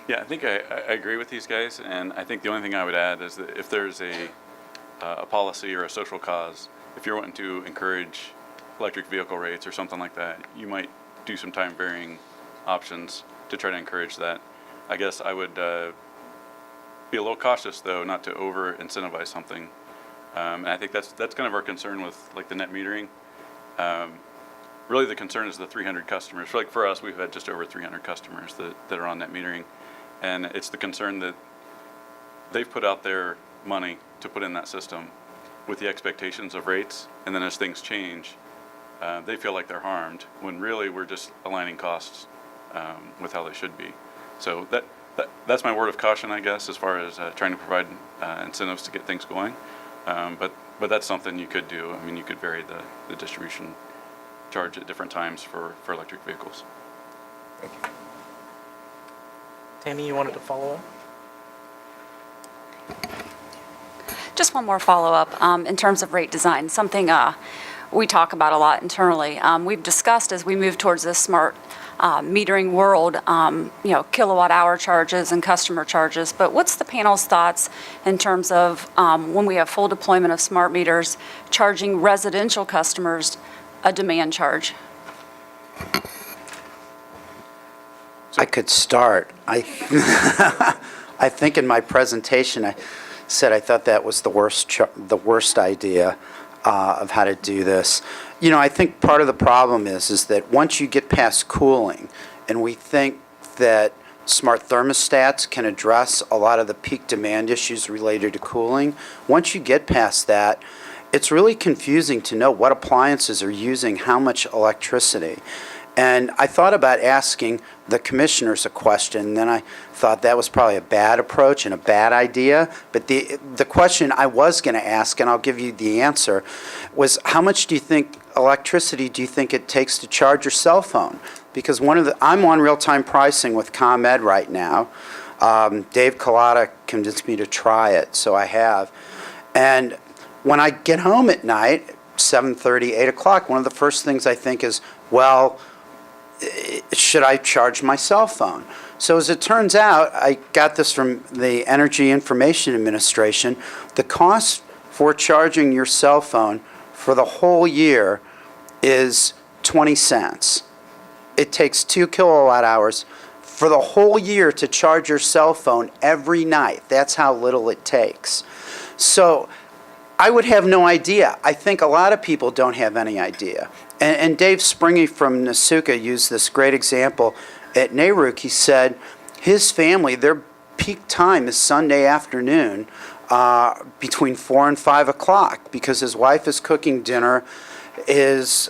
Yeah, I think I agree with these guys, and I think the only thing I would add is that if there's a policy or a social cause, if you're wanting to encourage electric vehicle rates or something like that, you might do some time varying options to try to encourage that. I guess I would be a little cautious, though, not to over incentivize something. And I think that's kind of our concern with like the net metering. Really, the concern is the 300 customers. For us, we've had just over 300 customers that are on net metering, and it's the concern that they've put out their money to put in that system with the expectations of rates, and then as things change, they feel like they're harmed, when really we're just aligning costs with how they should be. So that's my word of caution, I guess, as far as trying to provide incentives to get things going. But that's something you could do. I mean, you could vary the distribution charge at different times for electric vehicles. Tammy, you wanted to follow up? Just one more follow-up in terms of rate design, something we talk about a lot internally. We've discussed as we move towards this smart metering world, kilowatt hour charges and customer charges, but what's the panel's thoughts in terms of when we have full deployment of smart meters, charging residential customers a demand charge? I could start. I think in my presentation I said I thought that was the worst idea of how to do this. I think part of the problem is that once you get past cooling, and we think that smart thermostats can address a lot of the peak demand issues related to cooling, once you get past that, it's really confusing to know what appliances are using how much electricity. And I thought about asking the commissioners a question, and then I thought that was probably a bad approach and a bad idea. But the question I was going to ask, and I'll give you the answer, was how much electricity do you think it takes to charge your cell phone? Because I'm on real-time pricing with ComEd right now. Dave Collada convinced me to try it, so I have. And when I get home at night, 7:30, 8 o'clock, one of the first things I think is, well, should I charge my cell phone? So as it turns out, I got this from the Energy Information Administration, the cost for charging your cell phone for the whole year is 20 cents. It takes 2 kilowatt hours for the whole year to charge your cell phone every night. That's how little it takes. So I would have no idea. I think a lot of people don't have any idea. And Dave Springy from Nasuka used this great example at NARUC. He said his family, their peak time is Sunday afternoon between 4 and 5 o'clock because his wife is cooking dinner. His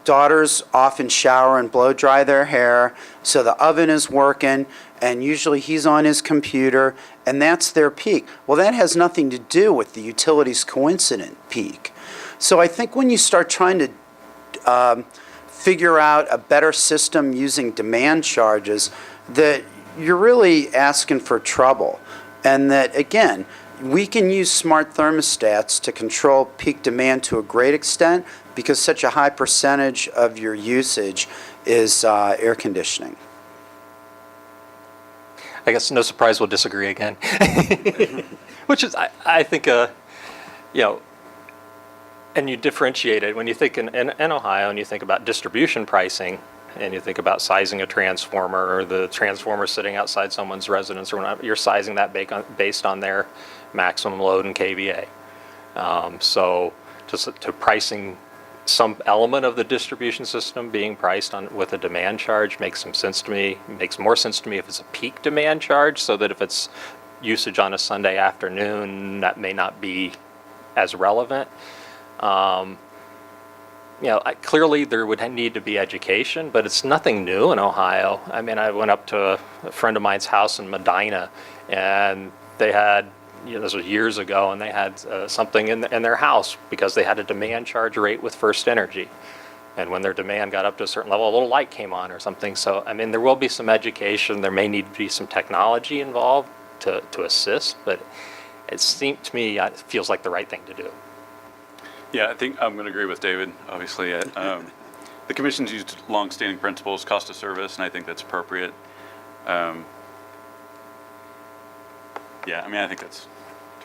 daughters often shower and blow dry their hair, so the oven is working, and usually he's on his computer, and that's their peak. Well, that has nothing to do with the utility's coincident peak. So I think when you start trying to figure out a better system using demand charges, that you're really asking for trouble. And that, again, we can use smart thermostats to control peak demand to a great extent because such a high percentage of your usage is air conditioning. I guess no surprise we'll disagree again. Which is, I think, and you differentiate it when you think in Ohio and you think about distribution pricing and you think about sizing a transformer or the transformer sitting outside someone's residence or whatnot, you're sizing that based on their maximum load in KVA. So to pricing some element of the distribution system being priced with a demand charge makes some sense to me. Makes more sense to me if it's a peak demand charge, so that if it's usage on a Sunday afternoon, that may not be as relevant. Clearly there would need to be education, but it's nothing new in Ohio. I mean, I went up to a friend of mine's house in Medina, and they had, this was years ago, and they had something in their house because they had a demand charge rate with First Energy. And when their demand got up to a certain level, a little light came on or something. So, I mean, there will be some education. There may need to be some technology involved to assist, but it seemed to me, it feels like the right thing to do. Yeah, I think I'm going to agree with David, obviously. The commission's used long-standing principles, cost of service, and I think that's appropriate. Yeah, I mean, I think that's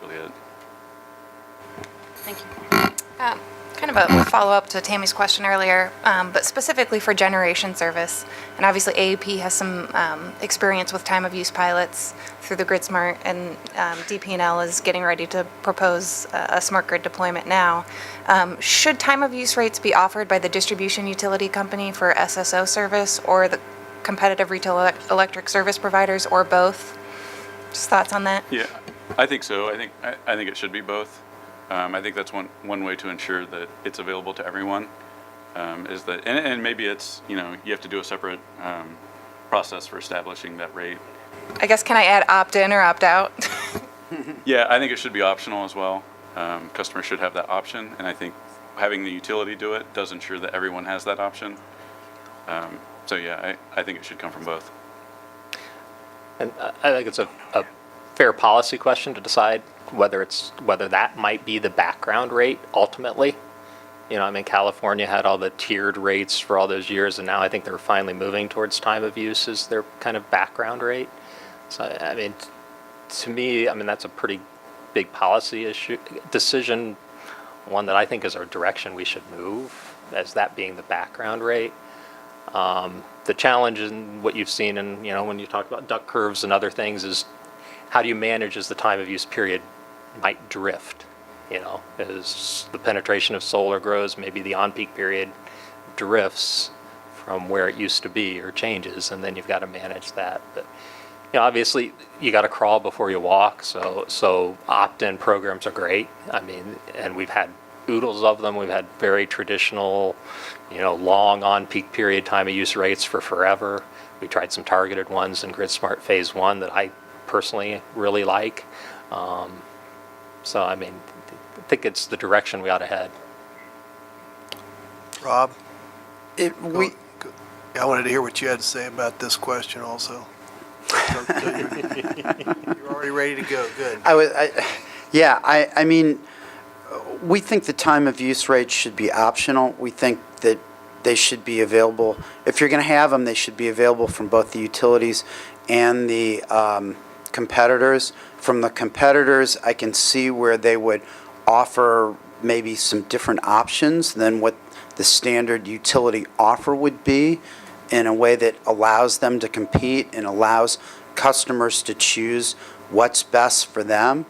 really it. Thank you. Kind of a follow-up to Tammy's question earlier, but specifically for generation service. And obviously AEP has some experience with time-of-use pilots through the GridSmart, and DP&L is getting ready to propose a smart grid deployment now. Should time-of-use rates be offered by the distribution utility company for SSO service, or the competitive retail electric service providers, or both? Just thoughts on that? Yeah, I think so. I think it should be both. I think that's one way to ensure that it's available to everyone. Is that, and maybe it's, you have to do a separate process for establishing that rate. I guess, can I add opt-in or opt-out? Yeah, I think it should be optional as well. Customers should have that option, and I think having the utility do it does ensure that everyone has that option. So yeah, I think it should come from both. And I think it's a fair policy question to decide whether that might be the background rate ultimately. I mean, California had all the tiered rates for all those years, and now I think they're finally moving towards time of use as their kind of background rate. So, I mean, to me, I mean, that's a pretty big policy decision, one that I think is our direction we should move, as that being the background rate. The challenge in what you've seen in, when you talk about duck curves and other things is how do you manage as the time of use period might drift? As the penetration of solar grows, maybe the on-peak period drifts from where it used to be or changes, and then you've got to manage that. But, obviously you got to crawl before you walk, so opt-in programs are great. I mean, and we've had oodles of them. We've had very traditional, long on-peak period time of use rates for forever. We tried some targeted ones in GridSmart Phase 1 that I personally really like. So, I mean, I think it's the direction we ought to head. Rob? I I wanted to hear what you had to say about this question also. You're already ready to go. Good. I mean, we think the time of use rate should be optional. We think that they should be available. If you're going to have them, they should be available from both the utilities and the competitors. From the competitors, I can see where they would offer maybe some different options than what the standard utility offer would be, in a way that allows them to compete and allows customers to choose what's best for them.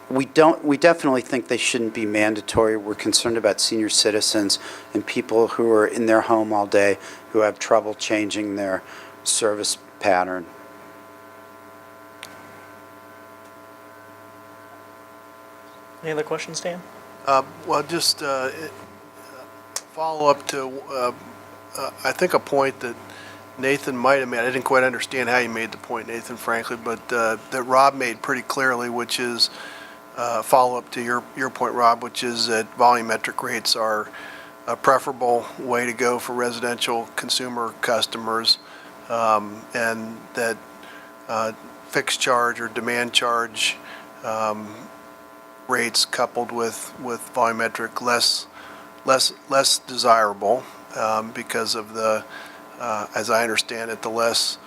We definitely think they shouldn't be mandatory. We're concerned about senior citizens and people who are in their home all day who have trouble changing their service pattern. Any other questions, Dan? Well, just follow up to, I think a point that Nathan might have made. I didn't quite understand how you made the point, Nathan, frankly, but that Rob made pretty clearly, which is follow up to your point, Rob, which is that volumetric rates are a preferable way to go for residential consumer customers, and that fixed charge or demand charge rates coupled with volumetric less desirable because of the, as I understand it, the less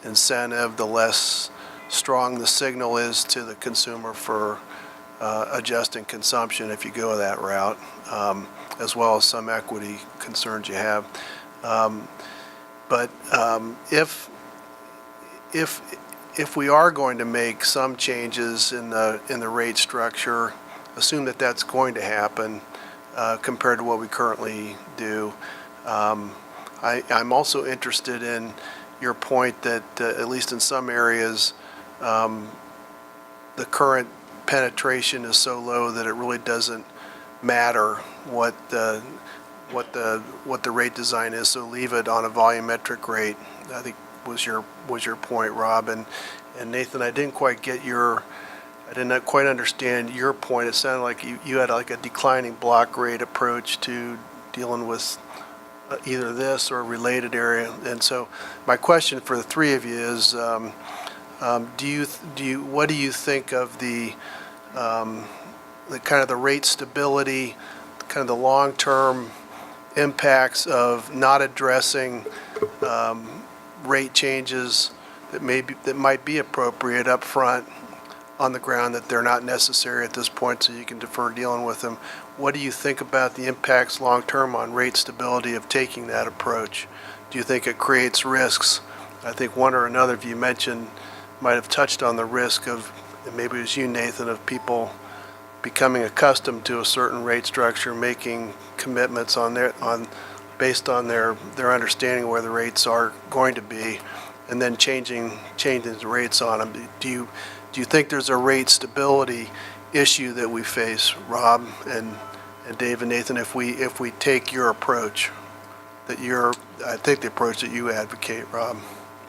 incentive, the less strong the signal is to the consumer for adjusting consumption if you go that route, as well as some equity concerns you have. But if we are going to make some changes in the rate structure, assume that that's going to happen compared to what we currently do. I'm also interested in your point that at least in some areas, the current penetration is so low that it really doesn't matter what the rate design is, so leave it on a volumetric rate, I think was your point, Rob. And Nathan, I didn't quite understand your point. It sounded like you had like a declining block rate approach to dealing with either this or a related area. And so my question for the three of you is, what do you think of the kind of the rate stability, kind of the long-term impacts of not addressing rate changes that might be appropriate up front on the ground, that they're not necessary at this point, so you can defer dealing with them? What do you think about the impacts long-term on rate stability of taking that approach? Do you think it creates risks? I think one or another of you might have touched on the risk of, and maybe it was you, Nathan, of people becoming accustomed to a certain rate structure, making commitments based on their understanding where the rates are going to be, and then changing the rates on them. Do you think there's a rate stability issue that we face, Rob and Dave and Nathan, if we take your approach, I think the approach that you advocate, Rob?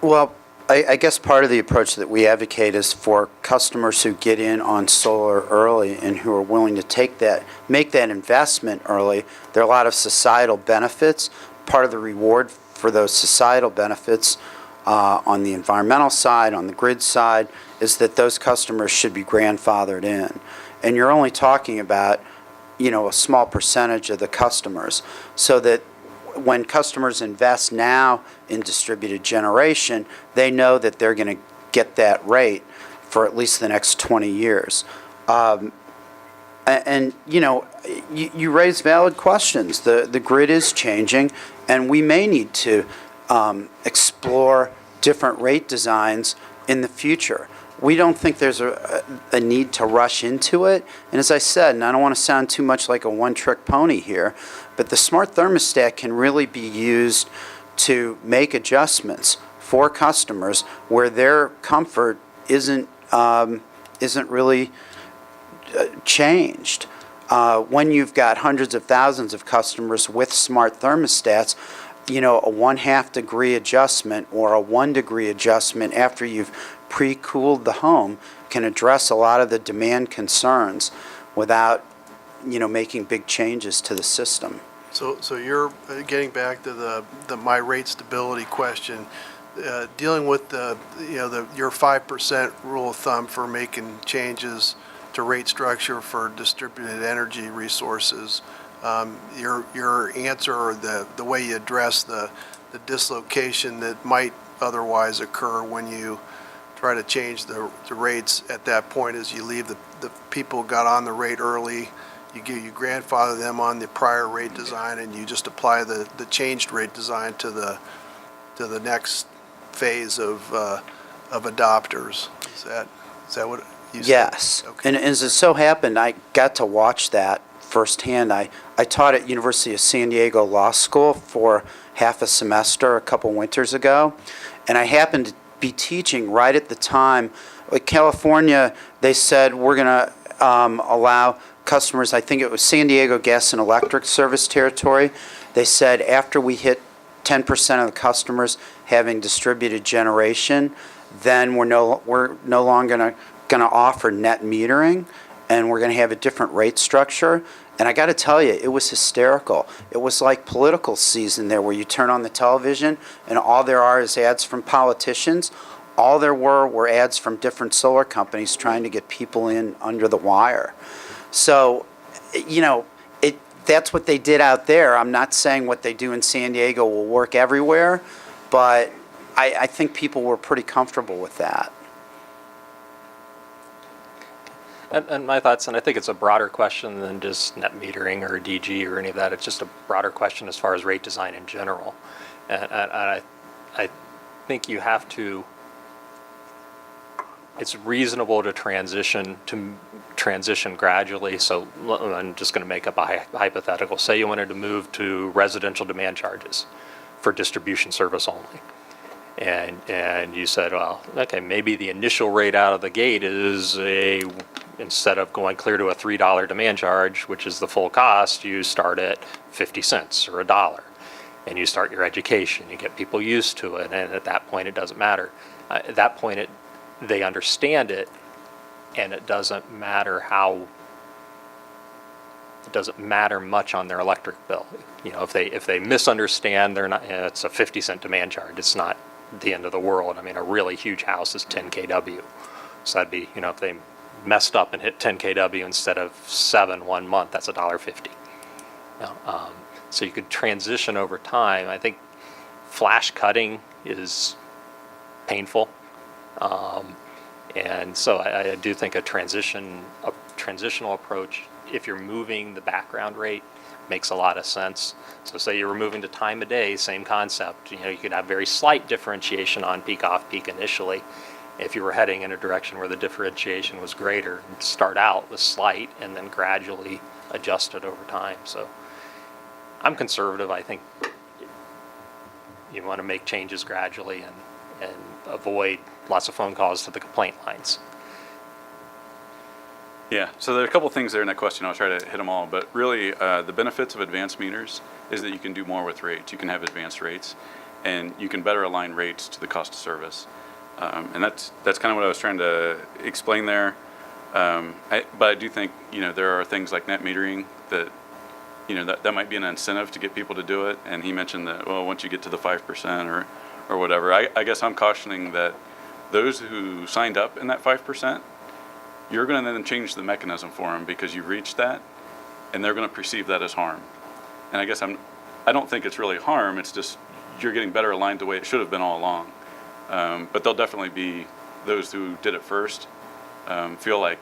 Well, I guess part of the approach that we advocate is for customers who get in on solar early and who are willing to make that investment early. There are a lot of societal benefits. Part of the reward for those societal benefits on the environmental side, on the grid side, is that those customers should be grandfathered in. And you're only talking about, a small percentage of the customers, so that when customers invest now in distributed generation, they know that they're going to get that rate for at least the next 20 years. You raise valid questions. The grid is changing, and we may need to explore different rate designs in the future. We don't think there's a need to rush into it. And as I said, and I don't want to sound too much like a one-trick pony here, but the smart thermostat can really be used to make adjustments for customers where their comfort isn't really changed. When you've got hundreds of thousands of customers with smart thermostats, a 1/2 degree adjustment or a 1 degree adjustment after you've pre-cooled the home can address a lot of the demand concerns without, making big changes to the system. So you're getting back to the my rate stability question, dealing with your 5% rule of thumb for making changes to rate structure for distributed energy resources. Your answer, or the way you address the dislocation that might otherwise occur when you try to change the rates at that point is you leave the people who got on the rate early, you grandfather them on the prior rate design, and you just apply the changed rate design to the next phase of adopters. Is that what you said? Yes. Okay. And as it so happened, I got to watch that firsthand. I taught at University of San Diego Law School for half a semester a couple winters ago, and I happened to be teaching right at the time. Like California, they said we're going to allow customers, I think it was San Diego Gas and Electric Service Territory, they said after we hit 10% of the customers having distributed generation, then we're no longer going to offer net metering, and we're going to have a different rate structure. And I got to tell you, it was hysterical. It was like political season there, where you turn on the television and all there are is ads from politicians. All there were ads from different solar companies trying to get people in under the wire. So, that's what they did out there. I'm not saying what they do in San Diego will work everywhere, but I think people were pretty comfortable with that. And my thoughts, and I think it's a broader question than just net metering or DG or any of that. It's just a broader question as far as rate design in general. And I think you have to, it's reasonable to transition gradually. So I'm just going to make up a hypothetical. Say you wanted to move to residential demand charges for distribution service only. And you said, well, okay, maybe the initial rate out of the gate is instead of going clear to a $3 demand charge, which is the full cost, you start at 50 cents or $1. And you start your education, you get people used to it, and at that point it doesn't matter. At that point they understand it, and it doesn't matter much on their electric bill. You know, if they misunderstand, they're not, it's a 50-cent demand charge. It's not the end of the world. I mean, a really huge house is 10 kW. So that'd be, you know, if they messed up and hit 10 kW instead of 7 1 month, that's $1.50. You know, so you could transition over time. I think flash cutting is painful. And so I do think a transitional approach, if you're moving the background rate, makes a lot of sense. So say you're moving to time of day, same concept. You know, you could have very slight differentiation on peak off peak initially. If you were heading in a direction where the differentiation was greater, start out with slight and then gradually adjust it over time. So I'm conservative. I think you want to make changes gradually and avoid lots of phone calls to the complaint lines. Yeah, so there are a couple things there in that question. I'll try to hit them all. But really, the benefits of advanced meters is that you can do more with rates. You can have advanced rates, and you can better align rates to the cost of service. And that's kind of what I was trying to explain there. But I do think, you know, there are things like net metering that, you know, that might be an incentive to get people to do it. And he mentioned that, well, once you get to the 5% or whatever, I guess I'm cautioning that those who signed up in that 5%, you're going to then change the mechanism for them because you've reached that, and they're going to perceive that as harm. And I guess I don't think it's really harm. It's just you're getting better aligned the way it should have been all along. But there'll definitely be those who did it first feel like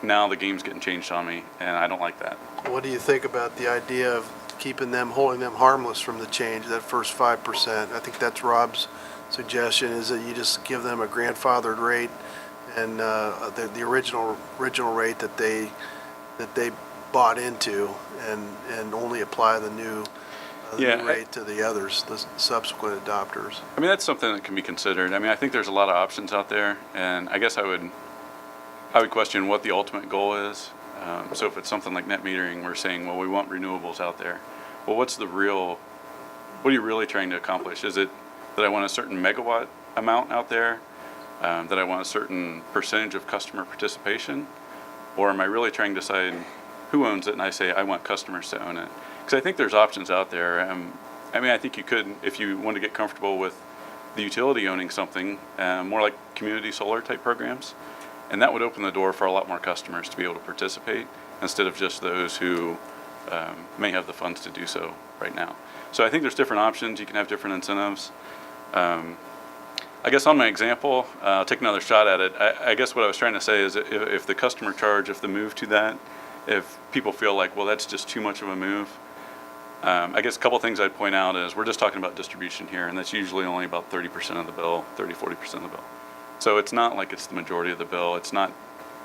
now the game's getting changed on me, and I don't like that. What do you think about the idea of holding them harmless from the change, that first 5%? I think that's Rob's suggestion, is that you just give them a grandfathered rate and the original rate that they bought into, and only apply the new rate to the others, the subsequent adopters. I mean, that's something that can be considered. I mean, I think there's a lot of options out there, and I guess I would question what the ultimate goal is. So if it's something like net metering, we're saying, well, we want renewables out there. Well, what are you really trying to accomplish? Is it that I want a certain megawatt amount out there? That I want a certain percentage of customer participation? Or am I really trying to decide who owns it, and I say I want customers to own it? Because I think there's options out there. I mean, I think you could, if you want to get comfortable with the utility owning something, more like community solar type programs, and that would open the door for a lot more customers to be able to participate instead of just those who may have the funds to do so right now. So I think there's different options. You can have different incentives. I guess on my example, I'll take another shot at it. I guess what I was trying to say is if the customer charge, if the move to that, if people feel like, well, that's just too much of a move, I guess a couple things I'd point out is we're just talking about distribution here, and that's usually only about 30% of the bill, 30-40% of the bill. So it's not like it's the majority of the bill. It's not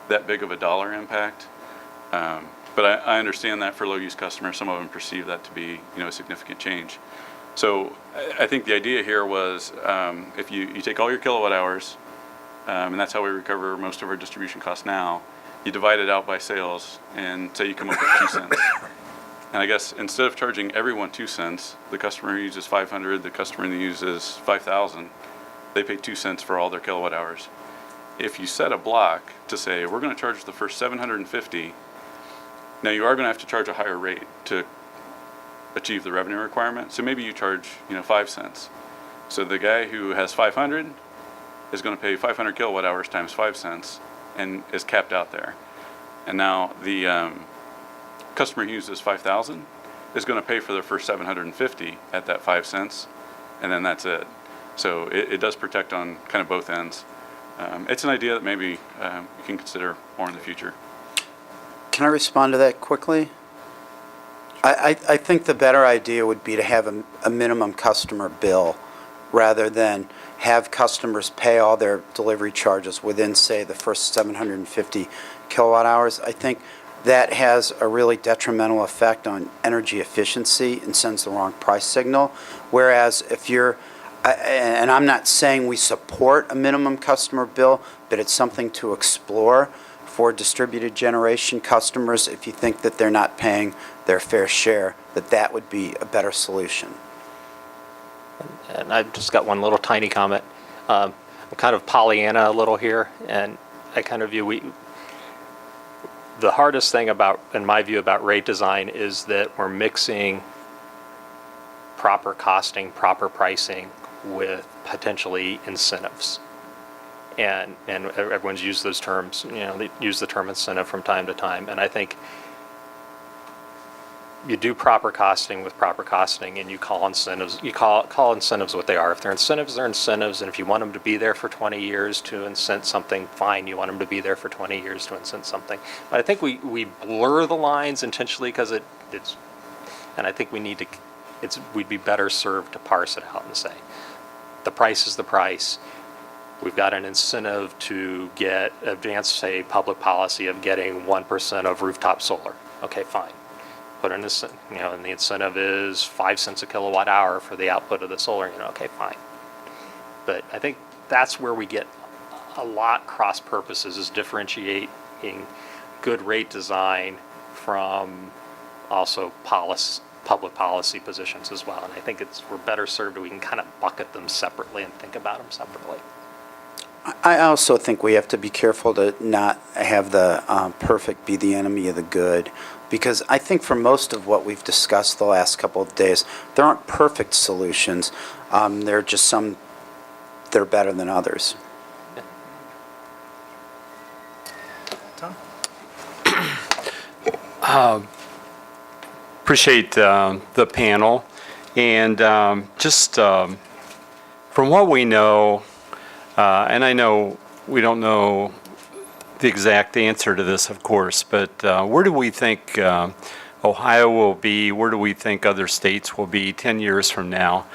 that big of a dollar impact. But I understand that for low-use customers, some of them perceive that to be, you know, a significant change. So I think the idea here was if you take all your kilowatt hours, and that's how we recover most of our distribution costs now, you divide it out by sales and say you come up with 2 cents. And I guess instead of charging everyone 2 cents, the customer who uses 500, the customer who uses 5,000, they pay 2 cents for all their kilowatt hours. If you set a block to say we're going to charge the first 750, now you are going to have to charge a higher rate to achieve the revenue requirement. So maybe you charge, 5 cents. So the guy who has 500 is going to pay 500 kilowatt hours times 5 cents and is capped out there. And now the customer who uses 5,000 is going to pay for their first 750 at that 5 cents, and then that's it. So it does protect on kind of both ends. It's an idea that maybe you can consider more in the future. Can I respond to that quickly? I think the better idea would be to have a minimum customer bill rather than have customers pay all their delivery charges within, say, the first 750 kilowatt hours. I think that has a really detrimental effect on energy efficiency and sends the wrong price signal. Whereas if you're and I'm not saying we support a minimum customer bill, but it's something to explore for distributed generation customers. If you think that they're not paying their fair share, that would be a better solution. And I've just got one little tiny comment. I'm kind of Pollyanna a little here, and I kind of view the hardest thing about, in my view, about rate design is that we're mixing proper costing, proper pricing with potentially incentives. And everyone's used those terms, they use the term incentive from time to time. And I think you do proper costing with proper costing, and you call incentives what they are. If they're incentives, they're incentives. And if you want them to be there for 20 years to incent something, fine, you want them to be there for 20 years to incent something. But I think we blur the lines intentionally because it's, and I think we'd be better served to parse it out and say, the price is the price. We've got an incentive to get advanced, say, public policy of getting 1% of rooftop solar. Okay, fine. Put in this, and the incentive is 5 cents a kilowatt hour for the output of the solar. Okay, fine. But I think that's where we get a lot cross purposes, is differentiating good rate design from also public policy positions as well. And I think we're better served if we can kind of bucket them separately and think about them separately. I also think we have to be careful to not have the perfect be the enemy of the good, because I think for most of what we've discussed the last couple of days, there aren't perfect solutions. There are just some that are better than others. Tom? Appreciate the panel, and just from what we know, and I know we don't know the exact answer to this, of course, but where do we think Ohio will be? Where do we think other states will be 10 years from now,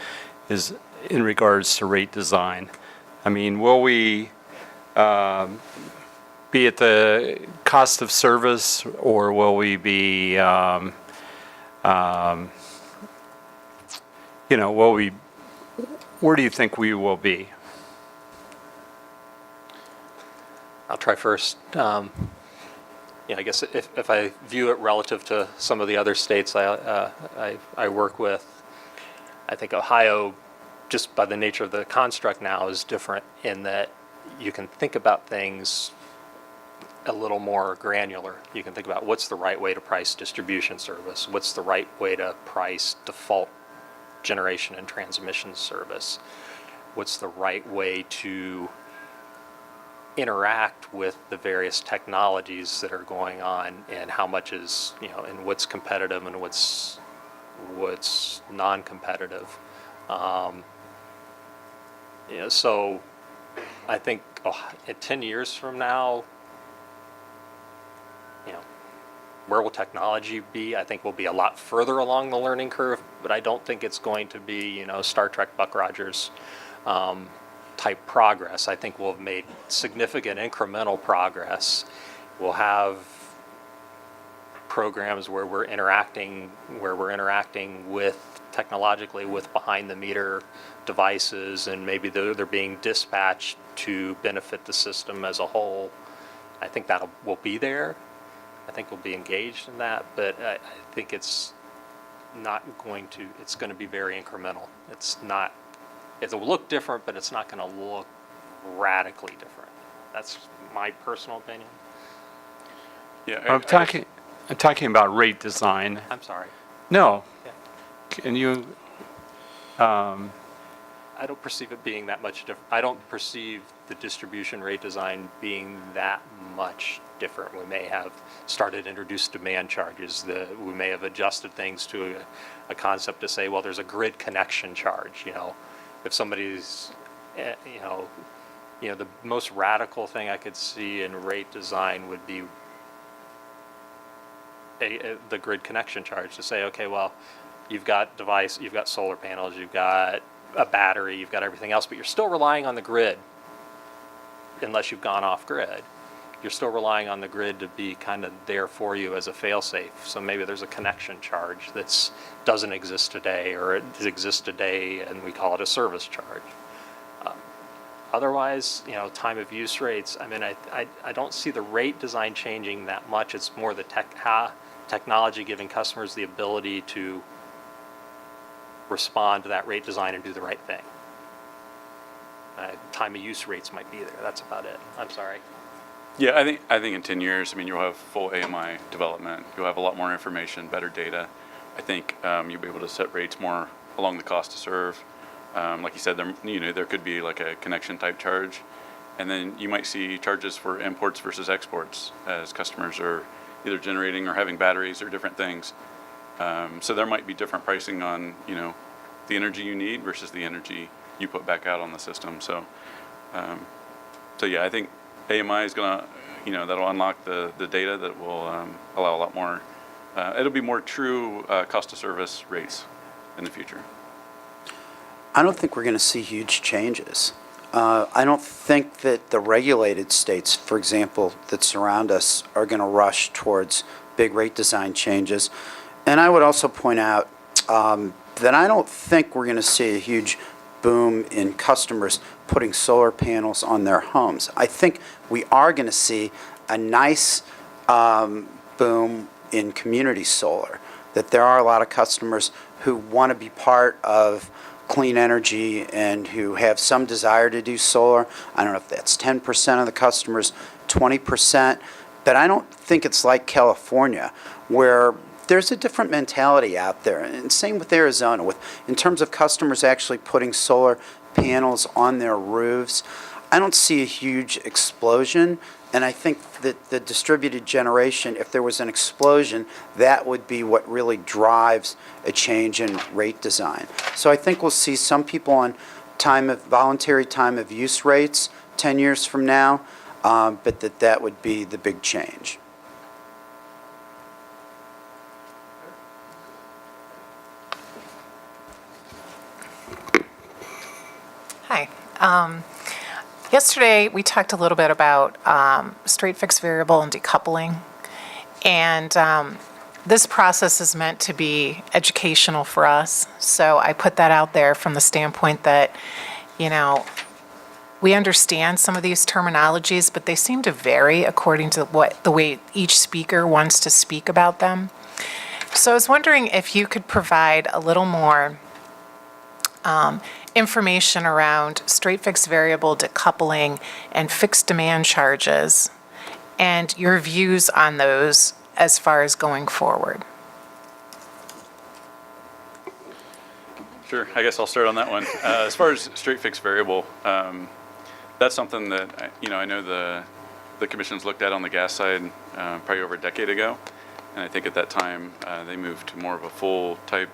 is in regards to rate design? I mean, will we be at the cost of service, or will we be, where do you think we will be? I'll try first. I guess if I view it relative to some of the other states I work with, I think Ohio, just by the nature of the construct now, is different in that you can think about things a little more granular. You can think about what's the right way to price distribution service, what's the right way to price default generation and transmission service, what's the right way to interact with the various technologies that are going on, and how much is, and what's competitive and what's non-competitive. So I think in 10 years from now, where will technology be? I think we'll be a lot further along the learning curve, but I don't think it's going to be, Star Trek Buck Rogers type progress. I think we'll have made significant incremental progress. We'll have programs where we're interacting with technologically with behind the meter devices, and maybe they're being dispatched to benefit the system as a whole. I think will be there. I think we'll be engaged in that, but I think it's going to be very incremental. It'll look different, but it's not going to look radically different. That's my personal opinion. Yeah, I'm talking about rate design. I'm sorry. No. Yeah. Can you? I don't perceive it being that much different. I don't perceive the distribution rate design being that much different. We may have started to introduce demand charges. We may have adjusted things to a concept to say, well, there's a grid connection charge. If somebody's, the most radical thing I could see in rate design would be the grid connection charge, to say, okay, well, you've got solar panels, you've got a battery, you've got everything else, but you're still relying on the grid unless you've gone off grid. you're still relying on the grid to be kind of there for you as a fail-safe. So maybe there's a connection charge that doesn't exist today, or it exists today and we call it a service charge. Otherwise, time of use rates, I mean, I don't see the rate design changing that much. It's more the technology giving customers the ability to respond to that rate design and do the right thing. Time of use rates might be there. That's about it. I'm sorry. Yeah, I think in 10 years, I mean, you'll have full AMI development. You'll have a lot more information, better data. I think you'll be able to set rates more along the cost to serve. Like you said, there could be like a connection type charge, and then you might see charges for imports versus exports as customers are either generating or having batteries or different things. So there might be different pricing on the energy you need versus the energy you put back out on the system. So yeah, I think AMI is gonna that'll unlock the data that will allow a lot more. It'll be more true cost of service rates in the future. I don't think we're going to see huge changes. I don't think that the regulated states, for example, that surround us are going to rush towards big rate design changes. And I would also point out that I don't think we're going to see a huge boom in customers putting solar panels on their homes. I think we are going to see a nice boom in community solar, that there are a lot of customers who want to be part of clean energy and who have some desire to do solar. I don't know if that's 10% of the customers, 20%, but I don't think it's like California, where there's a different mentality out there. And same with Arizona, in terms of customers actually putting solar panels on their roofs. I don't see a huge explosion, and I think that the distributed generation, if there was an explosion, that would be what really drives a change in rate design. So I think we'll see some people on voluntary time of use rates 10 years from now, but that would be the big change. Hi. Yesterday, we talked a little bit about straight fixed variable and decoupling. And this process is meant to be educational for us. So I put that out there from the standpoint that, we understand some of these terminologies, but they seem to vary according to the way each speaker wants to speak about them. So I was wondering if you could provide a little more information around straight fixed variable decoupling and fixed demand charges and your views on those as far as going forward. Sure, I guess I'll start on that one. As far as straight fixed variable, that's something that I know the commission's looked at on the gas side probably over a decade ago, and I think at that time they moved to more of a full type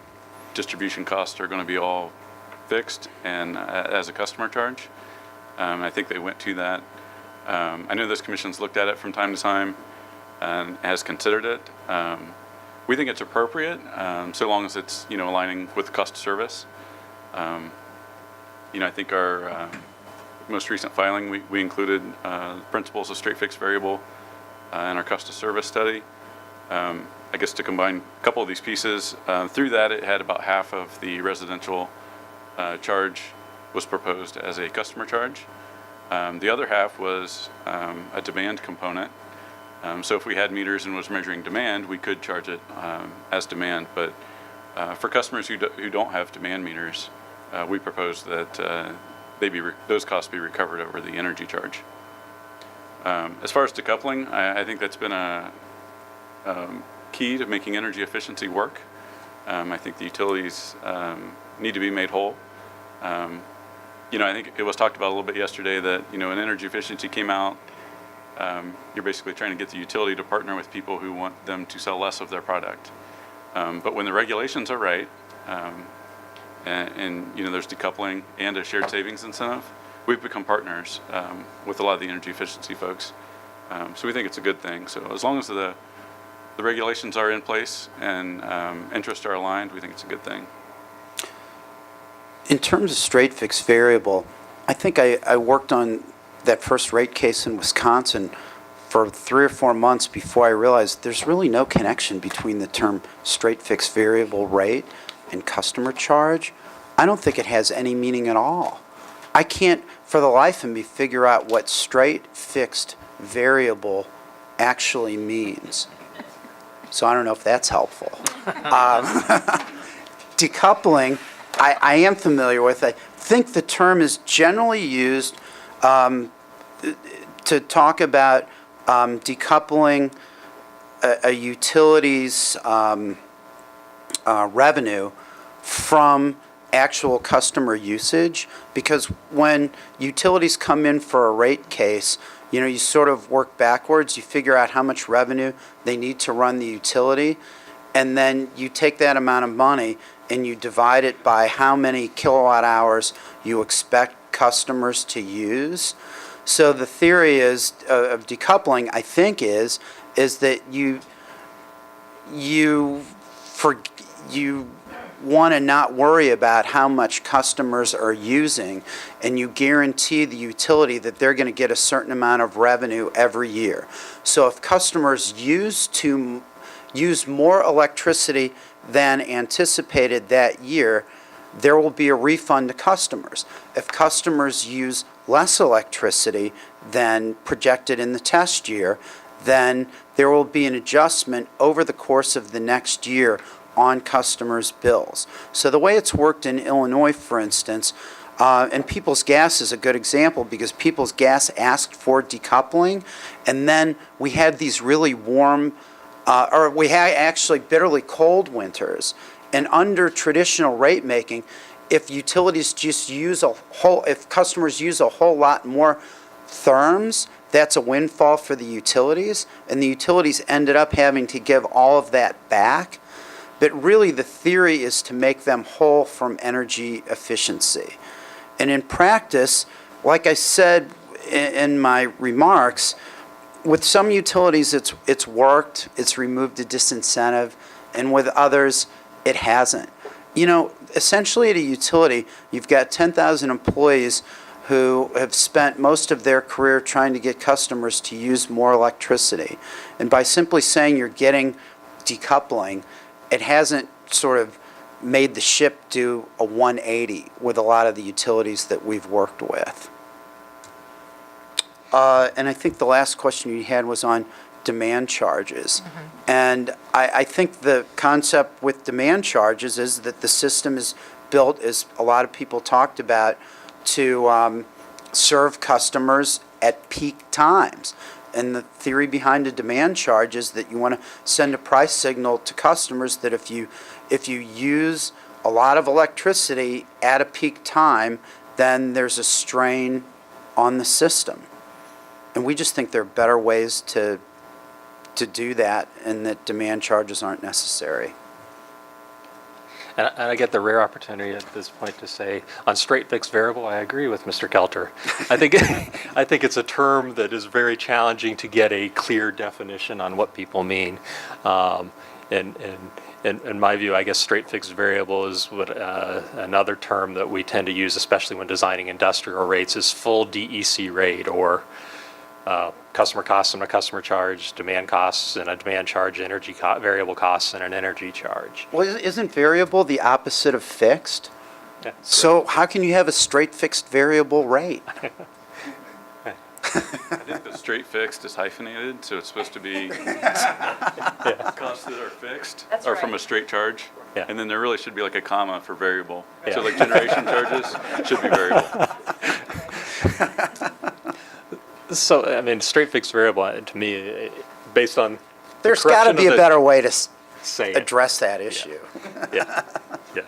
distribution costs are going to be all fixed and as a customer charge. I think they went to that. I know this commission's looked at it from time to time and has considered it. We think it's appropriate so long as it's aligning with the cost of service. I think our most recent filing we included principles of straight fixed variable in our cost of service study. I guess to combine a couple of these pieces, through that it had about half of the residential charge was proposed as a customer charge. The other half was a demand component. So if we had meters and was measuring demand, we could charge it as demand. But for customers who don't have demand meters, we propose that those costs be recovered over the energy charge. As far as decoupling, I think that's been a key to making energy efficiency work. I think the utilities need to be made whole. I think it was talked about a little bit yesterday that, when energy efficiency came out, you're basically trying to get the utility to partner with people who want them to sell less of their product. But when the regulations are right, and there's decoupling and a shared savings incentive, we've become partners with a lot of the energy efficiency folks. So we think it's a good thing. So as long as the regulations are in place and interests are aligned, we think it's a good thing. In terms of straight fixed variable, I think I worked on that first rate case in Wisconsin for 3 or 4 months before I realized there's really no connection between the term straight fixed variable rate and customer charge. I don't think it has any meaning at all. I can't, for the life of me, figure out what straight fixed variable actually means. So I don't know if that's helpful. Decoupling, I am familiar with. I think the term is generally used to talk about decoupling a utility's revenue from actual customer usage, because when utilities come in for a rate case, you sort of work backwards. You figure out how much revenue they need to run the utility, and then you take that amount of money and you divide it by how many kilowatt hours you expect customers to want So the theory is of decoupling, I think, is that you want to not worry about how much customers are using, and you guarantee the utility that they're going to get a certain amount of revenue every year. So if customers use more electricity than anticipated that year, there will be a refund to customers. If customers use less electricity than projected in the test year, then there will be an adjustment over the course of the next year on customers' bills. So the way it's worked in Illinois, for instance, and Peoples Gas is a good example, because Peoples Gas asked for decoupling, and then we had these really warm, or we had actually bitterly cold winters. And under traditional rate making, if utilities just if customers use a whole lot more therms, that's a windfall for the utilities, and the utilities ended up having to give all of that back. But really the theory is to make them whole from energy efficiency. And in practice, like I said in my remarks, with some utilities it's worked, it's removed a disincentive, and with others it hasn't. Essentially at a utility, you've got 10,000 employees who have spent most of their career trying to get customers to use more electricity. And by simply saying you're getting decoupling, it hasn't sort of made the ship do a 180 with a lot of the utilities that we've worked with. And I think the last question you had was on demand charges. And I think the concept with demand charges is that the system is built, as a lot of people talked about, to serve customers at peak times. And the theory behind a demand charge is that you want to send a price signal to customers that if you use a lot of electricity at a peak time, then there's a strain on the system. And we just think there are better ways to do that, and that demand charges aren't necessary. And I get the rare opportunity at this point to say, on straight fixed variable, I agree with Mr. Kelter. I think it's a term that is very challenging to get a clear definition on what people mean. In my view, I guess straight fixed variable is what another term that we tend to use, especially when designing industrial rates, is full DEC rate, or customer costs and a customer charge, demand costs and a demand charge, variable costs and an energy charge. Well, isn't variable the opposite of fixed? Yeah. So how can you have a straight fixed variable rate? I think the straight fixed is hyphenated, so it's supposed to be costs that are fixed, That's or from right. a straight charge. Yeah. And then there really should be like a comma for variable. Yeah. So like generation charges should be variable. So, I mean, straight fixed variable, to me, based on There's got to be a better way to say it. address that issue. Yeah, yeah.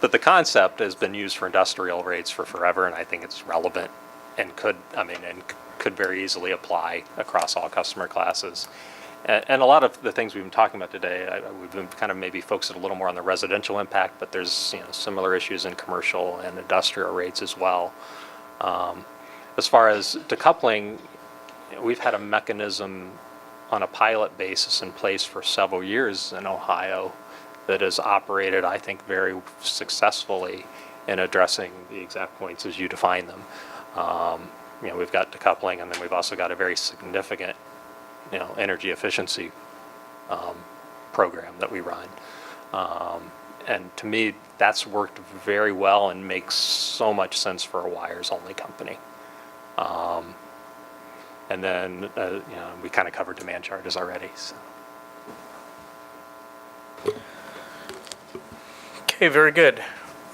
But the concept has been used for industrial rates for forever, and I think it's relevant and could very easily apply across all customer classes. And a lot of the things we've been talking about today, we've been kind of maybe focused a little more on the residential impact, but there's similar issues in commercial and industrial rates as well. As far as decoupling, we've had a mechanism on a pilot basis in place for several years in Ohio that has operated, I think, very successfully in addressing the exact points as you define them. We've got decoupling, and then we've also got a very significant energy efficiency program that we run. And to me, that's worked very well and makes so much sense for a wires-only company. And then, we kind of covered demand charges already. So. Okay, very good.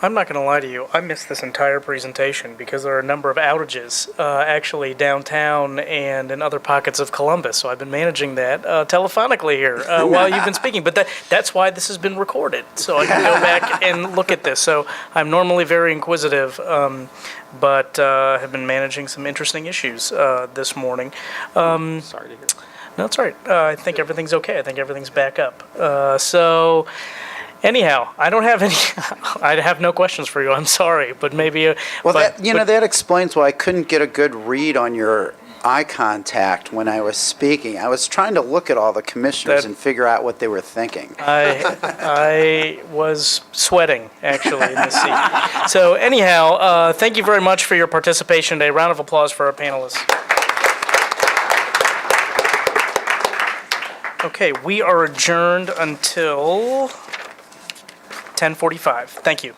I'm not going to lie to you. I missed this entire presentation because there are a number of outages actually downtown and in other pockets of Columbus. So I've been managing that telephonically here while you've been speaking. But that's why this has been recorded, so I can go back and look at this. So I'm normally very inquisitive, but have been managing some interesting issues this morning. Sorry to hear. No, that's all right. I think everything's okay. I think everything's back up. Anyhow, I don't have any, I have no questions for you, I'm sorry, but maybe. Well, that explains why I couldn't get a good read on your eye contact when I was speaking. I was trying to look at all the commissioners and figure out what they were thinking. I was sweating, actually, in this seat. So anyhow, thank you very much for your participation today. Round of applause for our panelists. Okay, we are adjourned until 10:45. Thank you.